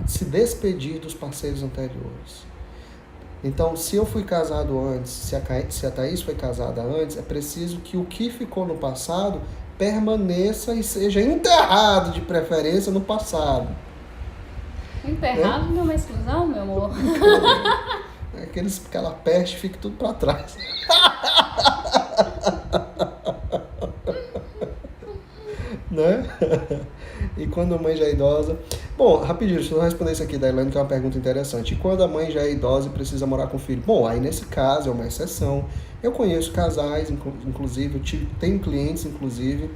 Se despedir dos parceiros anteriores. Então, se eu fui casado antes, se a Thaís foi casada antes, é preciso que o que ficou no passado permaneça e seja enterrado, de preferência, no passado.
Enterrado não é uma exclusão, meu amor?
Aquela peste fica tudo pra trás. Né? E quando a mãe já é idosa... Bom, rapidinho, deixa eu responder isso aqui da Elaine, que é uma pergunta interessante. E quando a mãe já é idosa e precisa morar com o filho? Bom, aí nesse caso é uma exceção. Eu conheço casais, inclusive, tenho clientes, inclusive,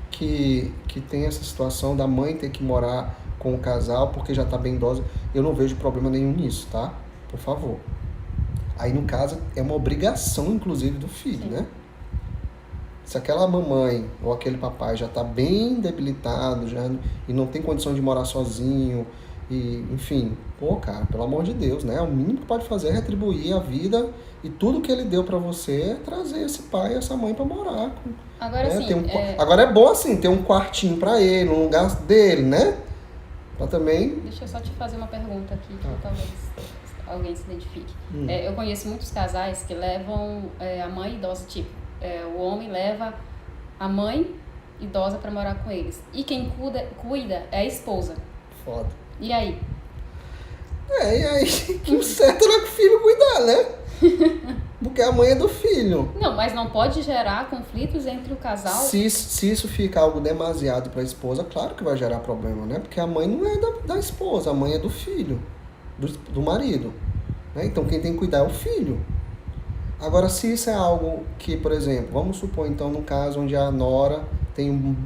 que tem essa situação da mãe ter que morar com o casal porque já está bem idosa. Eu não vejo problema nenhum nisso, tá? Por favor. Aí, no caso, é uma obrigação, inclusive, do filho, né? Se aquela mamãe ou aquele papai já está bem debilitado e não tem condição de morar sozinho, e, enfim, cara, pelo amor de Deus, né? O mínimo que pode fazer é retribuir a vida e tudo que ele deu para você é trazer esse pai e essa mãe para morar.
Agora,
né? Agora é bom, assim, ter um quartinho para ele, um lugar dele, né? Pra também...
Deixa eu só te fazer uma pergunta aqui, que talvez alguém se identifique.
Hum.
Eu conheço muitos casais que levam a mãe idosa, tipo, o homem leva a mãe idosa pra morar com eles. E quem cuida é a esposa.
Foda.
E aí?
E aí que o certo era que o filho cuidar, né? Porque a mãe é do filho.
Não, mas não pode gerar conflitos entre o casal?
Se isso fica algo demasiado para a esposa, claro que vai gerar problema, né? Porque a mãe não é da esposa, a mãe é do filho, do marido. Né? Então quem tem que cuidar é o filho. Agora, se isso é algo que, por exemplo, vamos supor então no caso onde a nora tem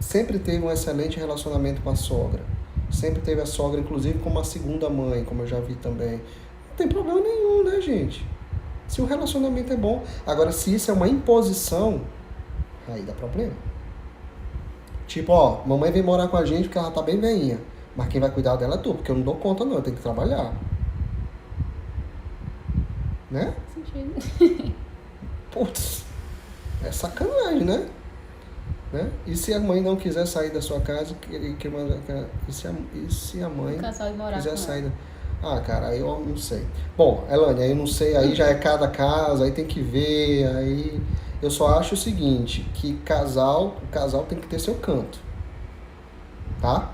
sempre teve um excelente relacionamento com a sogra. Sempre teve a sogra, inclusive, como uma segunda mãe, como eu já vi também. Não tem problema nenhum, né, gente? Se o relacionamento é bom. Agora, se isso é uma imposição, aí dá problema. Tipo, ó, mamãe vem morar com a gente porque ela tá bem velhinha. Mas quem vai cuidar dela é tu, porque eu não dou conta não, eu tenho que trabalhar. Né?
Sentido.
Putz, é sacanagem, né? E se a mãe não quiser sair da sua casa, e se a mãe
O casal ir morar
quiser
com
sair
ela.
Cara, aí eu não sei. Bom, Elane, aí eu não sei, aí já é cada casa, aí tem que ver, aí... Eu só acho o seguinte, que o casal tem que ter seu canto, tá?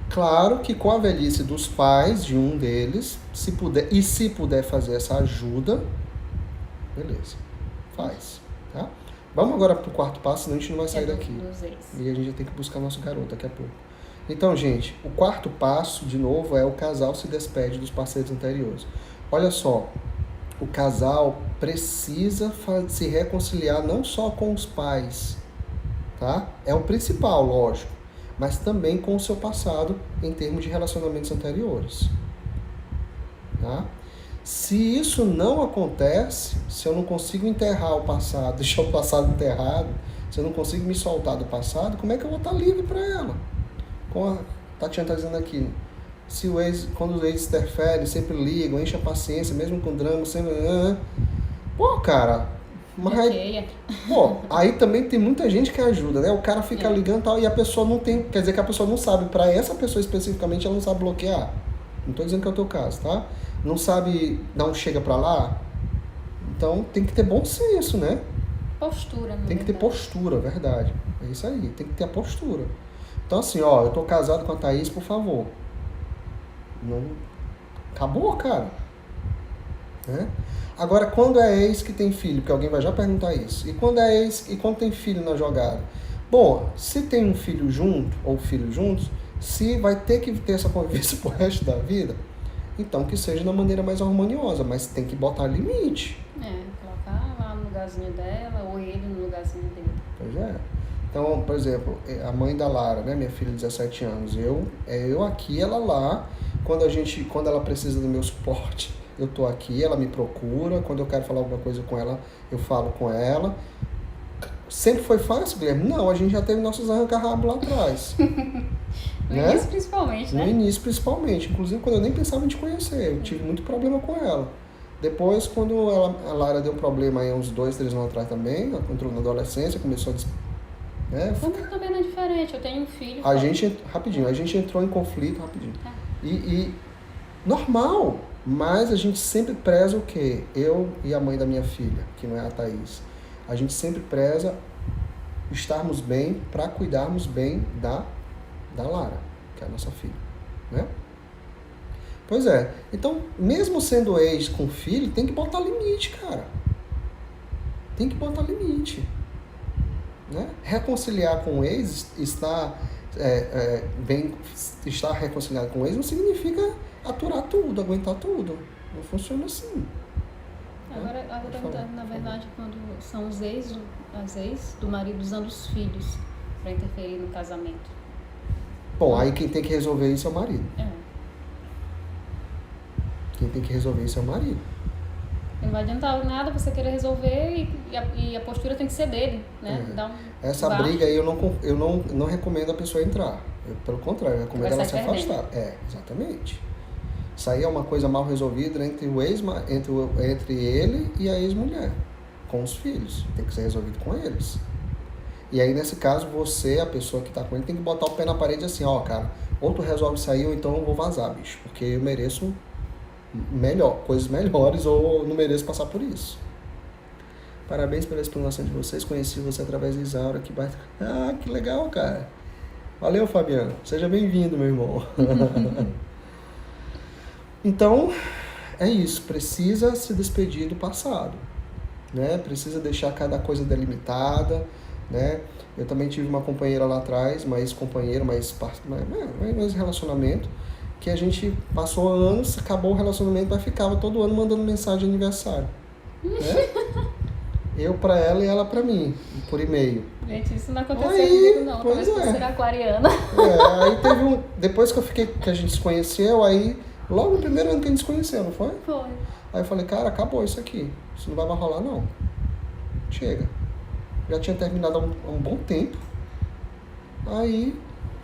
Claro que com a velhice dos pais, de um deles, se puder fazer essa ajuda, beleza, faz, tá? Vamos agora pro quarto passo, senão a gente não vai sair daqui. E a gente já tem que buscar nosso garoto daqui a pouco. Então, gente, o quarto passo, de novo, é o casal se despede dos parceiros anteriores. Olha só, o casal precisa se reconciliar não só com os pais, tá? É o principal, lógico, mas também com o seu passado em termos de relacionamentos anteriores, tá? Se isso não acontece, se eu não consigo enterrar o passado, deixar o passado enterrado, se eu não consigo me soltar do passado, como é que eu vou estar livre para ela? Como a Tatiana está dizendo aqui, quando os ex interferem, sempre ligam, enche a paciência, mesmo com drama, sempre... Pô, cara... aí também tem muita gente que ajuda, né? O cara fica ligando e tal, e a pessoa não tem... Quer dizer que a pessoa não sabe, para essa pessoa especificamente, ela não sabe bloquear. Não estou dizendo que é o teu caso, tá? Não sabe dar um chega pra lá. Então tem que ter bom senso, né?
Postura,
tem que ter postura, verdade. É isso aí, tem que ter a postura. Então assim, ó, eu tô casado com a Thaís, por favor. Não... Acabou, cara. Né? Agora, quando é ex que tem filho, porque alguém vai já perguntar isso. E quando é ex e quando tem filho na jogada? Bom, se tem um filho junto, ou filho juntos, se vai ter que ter essa convivência pro resto da vida, então que seja da maneira mais harmoniosa, mas tem que botar limite.
Colocar lá no lugarzinho dela, ou ele no lugarzinho dele.
Pois é. Então, por exemplo, a mãe da Lara, né, minha filha de 17 anos, eu aqui, ela lá, quando ela precisa do meu suporte, eu tô aqui, ela me procura, quando eu quero falar alguma coisa com ela, eu falo com ela. Sempre foi fácil, Guilherme? Não, a gente já teve nossos arranca-rabo lá atrás.
No início, principalmente, né?
No início, principalmente. Inclusive, quando eu nem pensava em te conhecer. Eu tive muito problema com ela. Depois, quando a Lara deu problema aí uns 2, 3 anos atrás também, ela entrou na adolescência, começou a...
Como também não é diferente, eu tenho um filho.
A gente entrou em conflito rapidinho. E normal, mas a gente sempre preza o quê? Eu e a mãe da minha filha, que não é a Thaís. A gente sempre preza estarmos bem para cuidarmos bem da Lara, que é a nossa filha, né? Pois é. Então, mesmo sendo ex com filho, tem que botar limite, cara. Tem que botar limite. Né? Reconciliar com o ex, estar reconciliado com o ex não significa aturar tudo, aguentar tudo. Não funciona assim.
Agora, na verdade, quando são as ex do marido usando os filhos para interferir no casamento.
Bom, aí quem tem que resolver isso é o marido. Quem tem que resolver isso é o marido.
Não vai adiantar nada você querer resolver e a postura tem que ser dele, né?
Essa briga aí eu não recomendo a pessoa entrar. Pelo contrário, eu recomendo ela se afastar. Exatamente. Isso aí é uma coisa mal resolvida entre ele e a ex-mulher, com os filhos. Tem que ser resolvido com eles. E aí, nesse caso, você, a pessoa que está com ele, tem que botar o pé na parede assim, ó, cara, ou tu resolve sair, ou então eu vou vazar, bicho, porque eu mereço coisas melhores, ou eu não mereço passar por isso. Parabéns pela explanação de vocês, conheci você através da Isaura, que baita... Ah, que legal, cara. Valeu, Fabiano. Seja bem-vindo, meu irmão. Então, é isso. Precisa se despedir do passado, né? Precisa deixar cada coisa delimitada, né? Eu também tive uma companheira lá atrás, mais relacionamento, que a gente passou anos, acabou o relacionamento, mas ficava todo ano mandando mensagem de aniversário, né? Eu pra ela e ela pra mim, por e-mail.
Gente, isso não aconteceu comigo não, talvez por ser aquariana.
Aí depois que a gente se conheceu, aí logo no primeiro ano que a gente se conheceu, não foi?
Foi.
Aí eu falei, cara, acabou isso aqui, isso não vai mais rolar não. Chega. Já tinha terminado há um bom tempo, aí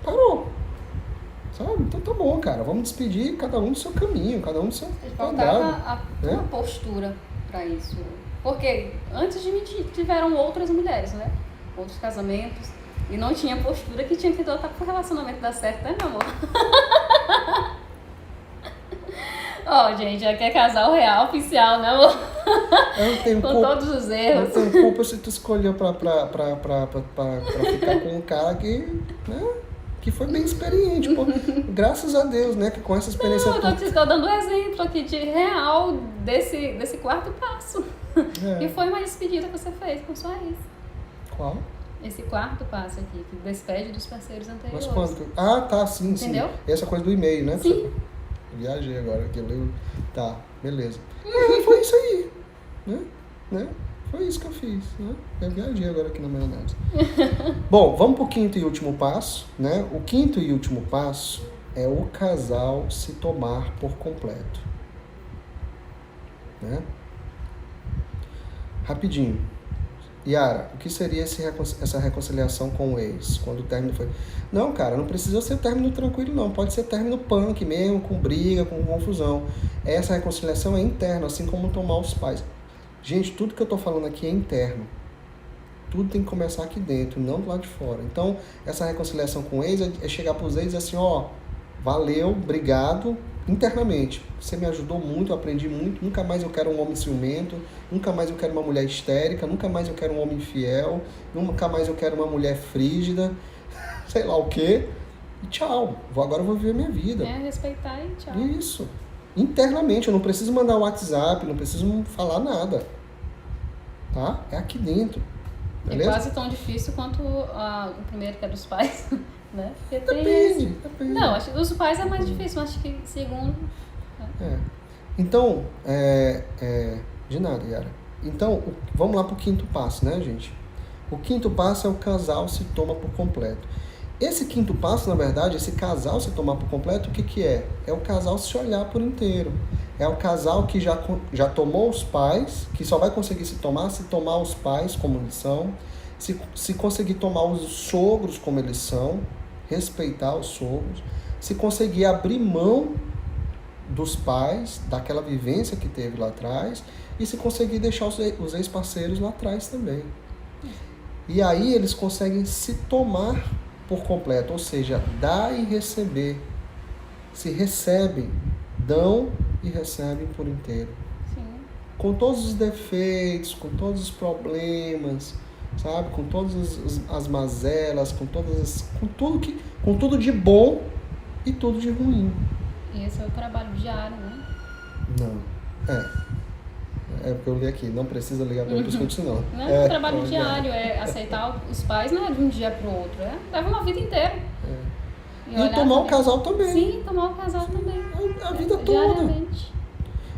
parou. Sabe? Então tá bom, cara, vamos despedir cada um do seu caminho, cada um do seu
faltava uma postura pra isso. Porque antes de mim tiveram outras mulheres, né? Outros casamentos. E não tinha postura que tinha que adotar pro relacionamento dar certo, né, meu amor? Ó, gente, aqui é casal real, oficial, né, amor? Com todos os erros.
Não tem culpa se tu escolheu pra ficar com um cara que, né, que foi bem experiente, pô. Graças a Deus, né, que com essa experiência...
Não, eu tô dando um exemplo aqui de real desse quarto passo. Que foi uma despedida que você fez com sua ex.
Qual?
Esse quarto passo aqui, que despede dos parceiros anteriores.
Mas quando? Ah, tá, sim,
entendeu?
Sim. Essa coisa do e-mail, né?
Sim.
Viajei agora, que eu lembro. Tá, beleza. Foi isso aí, né? Foi isso que eu fiz, né? Eu viajei agora aqui na maionese. Bom, vamos pro quinto e último passo, né? O quinto e último passo é o casal se tomar por completo, né? Rapidinho. Yara, o que seria essa reconciliação com o ex? Quando o término foi... Não, cara, não precisa ser término tranquilo, não. Pode ser término punk mesmo, com briga, com confusão. Essa reconciliação é interna, assim como tomar os pais. Gente, tudo que eu tô falando aqui é interno. Tudo tem que começar aqui dentro, não do lado de fora. Então, essa reconciliação com o ex é chegar pros ex e dizer assim, ó, valeu, obrigado, internamente. Você me ajudou muito, eu aprendi muito. Nunca mais eu quero um homem ciumento, nunca mais eu quero uma mulher histérica, nunca mais eu quero um homem infiel, nunca mais eu quero uma mulher frígida, sei lá o quê. E tchau, agora eu vou viver minha vida.
É, respeitar e tchau.
Isso. Internamente, eu não preciso mandar o WhatsApp, não preciso falar nada. Tá? É aqui dentro. Beleza?
É quase tão difícil quanto o primeiro, que é dos pais. Né?
Depende.
Não, acho que dos pais é mais difícil, mas acho que segundo...
Então, de nada, Yara. Então, vamos lá pro quinto passo, né, gente? O quinto passo é o casal se toma por completo. Esse quinto passo, na verdade, esse casal se tomar por completo, o que que é? É o casal se olhar por inteiro. É o casal que já tomou os pais, que só vai conseguir se tomar os pais como eles são, se conseguir tomar os sogros como eles são, respeitar os sogros, se conseguir abrir mão dos pais, daquela vivência que teve lá atrás, e se conseguir deixar os ex-parceiros lá atrás também. E aí eles conseguem se tomar por completo, ou seja, dar e receber. Se recebem, dão e recebem por inteiro.
Sim.
Com todos os defeitos, com todos os problemas, sabe? Com todas as mazelas, com tudo de bom e tudo de ruim.
E esse é o trabalho diário, né?
Não. É porque eu li aqui, não precisa ligar para outros cursos, não.
Não é um trabalho diário, aceitar os pais não é de um dia para o outro, leva uma vida inteira.
E tomar o casal também.
Sim, tomar o casal também.
A vida toda.
Diariamente.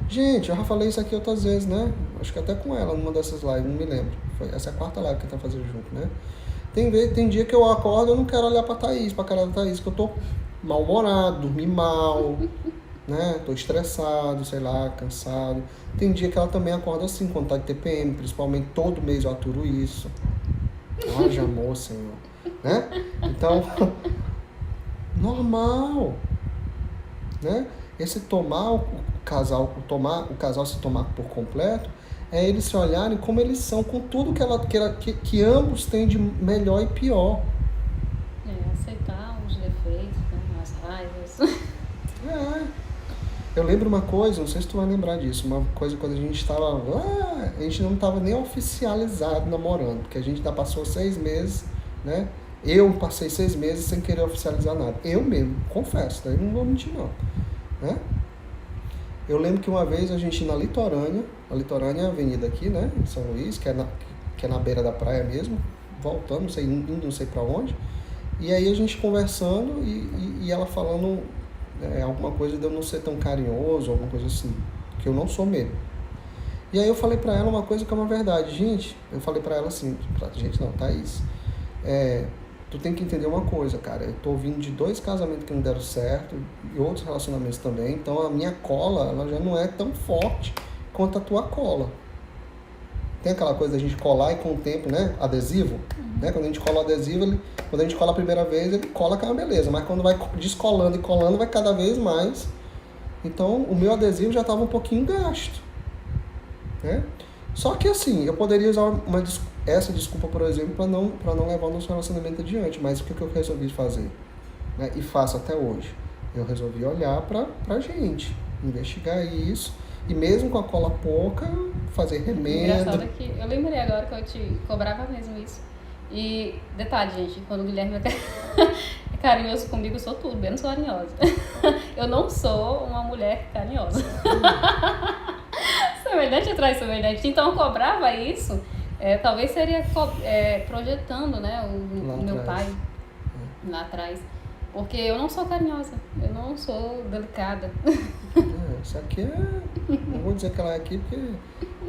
Gente, eu já falei isso aqui outras vezes, né? Acho que até com ela, numa dessas lives, não me lembro. Essa é a quarta live que a gente tá fazendo junto, né? Tem dia que eu acordo e eu não quero olhar pra cara da Thaís, que eu tô mal-humorado, dormi mal, né? Tô estressado, sei lá, cansado. Tem dia que ela também acorda assim, quando tá de TPM, principalmente todo mês eu aturo isso. Haja amor, Senhor. Né? Então, normal. Né? Esse tomar o casal se tomar por completo, é eles se olharem como eles são, com tudo que ambos têm de melhor e pior.
Aceitar os defeitos, né? As isso.
Eu lembro uma coisa, não sei se tu vai lembrar disso, uma coisa quando a gente estava a gente não estava nem oficializado namorando, porque a gente ainda passou 6 meses, né? Eu passei 6 meses sem querer oficializar nada. Eu mesmo, confesso, daí não vou mentir não, né? Eu lembro que uma vez a gente na Litorânea, a Litorânea é a avenida aqui, né, em São Luís, que é na beira da praia mesmo, voltando, indo não sei pra onde, e aí a gente conversando e ela falando alguma coisa de eu não ser tão carinhoso, alguma coisa assim, que eu não sou mesmo. E aí eu falei pra ela uma coisa que é uma verdade, gente, eu falei pra ela assim, Thaís, tu tem que entender uma coisa, cara, eu tô vindo de 2 casamentos que não deram certo e outros relacionamentos também, então a minha cola, ela já não é tão forte quanto a tua cola. Tem aquela coisa da gente colar e com o tempo, né, adesivo, né, quando a gente cola o adesivo, quando a gente cola a primeira vez, ele cola com a beleza, mas quando vai descolando e colando, vai cada vez mais. Então, o meu adesivo já estava um pouquinho gasto, né? Só que assim, eu poderia usar essa desculpa, por exemplo, para não levar o nosso relacionamento adiante, mas o que eu resolvi fazer, né, e faço até hoje? Eu resolvi olhar pra gente, investigar isso, e mesmo com a cola pouca, fazer remendo.
Engraçado que eu lembrei agora que eu te cobrava mesmo isso. E detalhe, gente, quando o Guilherme é carinhoso comigo, eu sou tudo, menos carinhosa. Eu não sou uma mulher carinhosa. Semelhante atrás semelhante. Então eu cobrava isso, talvez seria projetando, né, o meu pai lá atrás. Porque eu não sou carinhosa, eu não sou delicada.
Essa aqui não vou dizer que ela é aqui, porque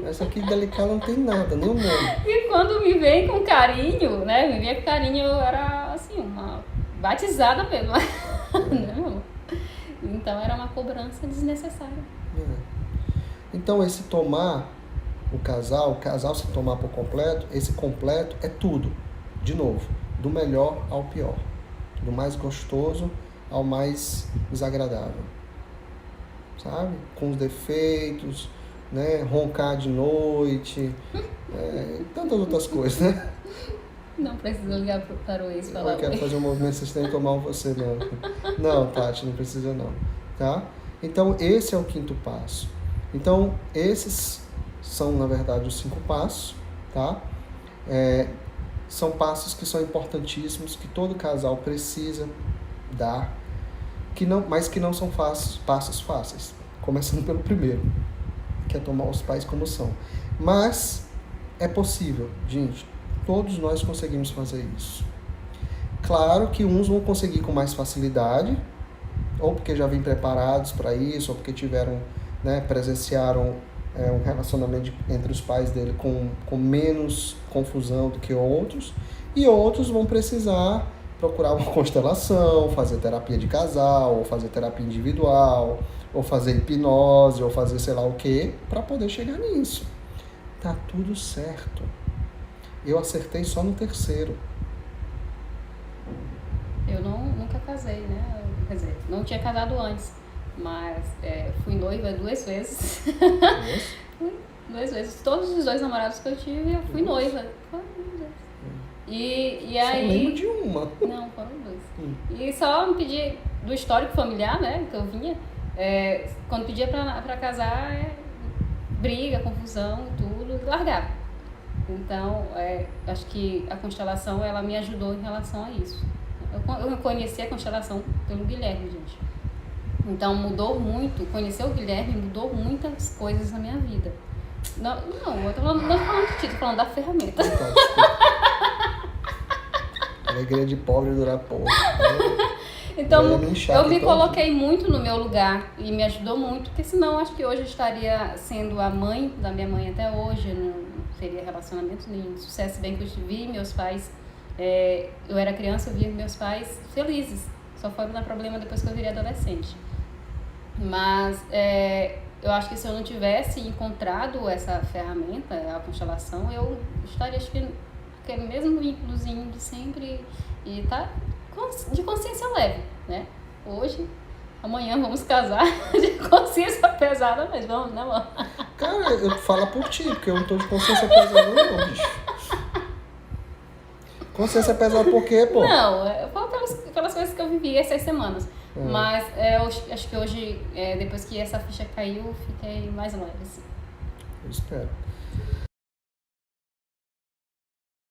essa aqui delicada não tem nada, nem o nome.
E quando me vem com carinho, né, me vinha com carinho, eu era assim, uma batizada mesmo. Né, meu amor? Então era uma cobrança desnecessária.
Então esse tomar o casal se tomar por completo, esse completo é tudo, de novo, do melhor ao pior. Do mais gostoso ao mais desagradável, sabe? Com os defeitos, né? Roncar de noite, tantas outras coisas, né?
Não precisa ligar para o ex falar.
Eu quero fazer um movimento sistêmico e tomar você, não. Não, Tati, não precisa não, tá? Então, esse é o 5º passo. Então, esses são, na verdade, os 5 passos, tá? São passos que são importantíssimos, que todo casal precisa dar, mas que não são passos fáceis. Começando pelo primeiro, que é tomar os pais como são. Mas é possível, gente. Todos nós conseguimos fazer isso. Claro que uns vão conseguir com mais facilidade, ou porque já vêm preparados para isso, ou porque tiveram, né, presenciaram um relacionamento entre os pais dele com menos confusão do que outros, e outros vão precisar procurar uma constelação, fazer terapia de casal, ou fazer terapia individual, ou fazer hipnose, ou fazer sei lá o que, para poder chegar nisso. Tá tudo certo. Eu acertei só no 3º.
Eu nunca casei, né? Quer dizer, não tinha casado antes. Mas fui noiva 2 vezes. 2 vezes. Todos os 2 namorados que eu tive, eu fui noiva. E aí...
Só lembro de uma.
Não, foram 2. E só me pedir do histórico familiar, né? Que eu vinha. Quando pedia pra casar, briga, confusão, tudo, largava. Então, acho que a constelação, ela me ajudou em relação a isso. Eu conheci a constelação pelo Guilherme, gente. Então mudou muito, conhecer o Guilherme mudou muitas coisas na minha vida. Não, eu tô falando de ti, tô falando da ferramenta.
Alegria de pobre durar pouco.
Então eu me coloquei muito no meu lugar e me ajudou muito, porque senão acho que hoje eu estaria sendo a mãe da minha mãe até hoje, não teria relacionamento nenhum, sucesso, bem que eu vi meus pais, eu era criança, eu via meus pais felizes, só foram dar problema depois que eu virei adolescente. Mas eu acho que se eu não tivesse encontrado essa ferramenta, a constelação, eu estaria, acho que, aquele mesmo vínculozinho de sempre e tá de consciência leve, né? Hoje, amanhã vamos casar de consciência pesada, mas vamos, né, amor?
Cara, eu falo por ti, porque eu não tô de consciência pesada não, bicho. Consciência pesada por quê, pô?
Não, eu falo pelas coisas que eu vivi essas semanas. Mas eu acho que hoje, depois que essa ficha caiu, fiquei mais leve, assim.
Eu espero.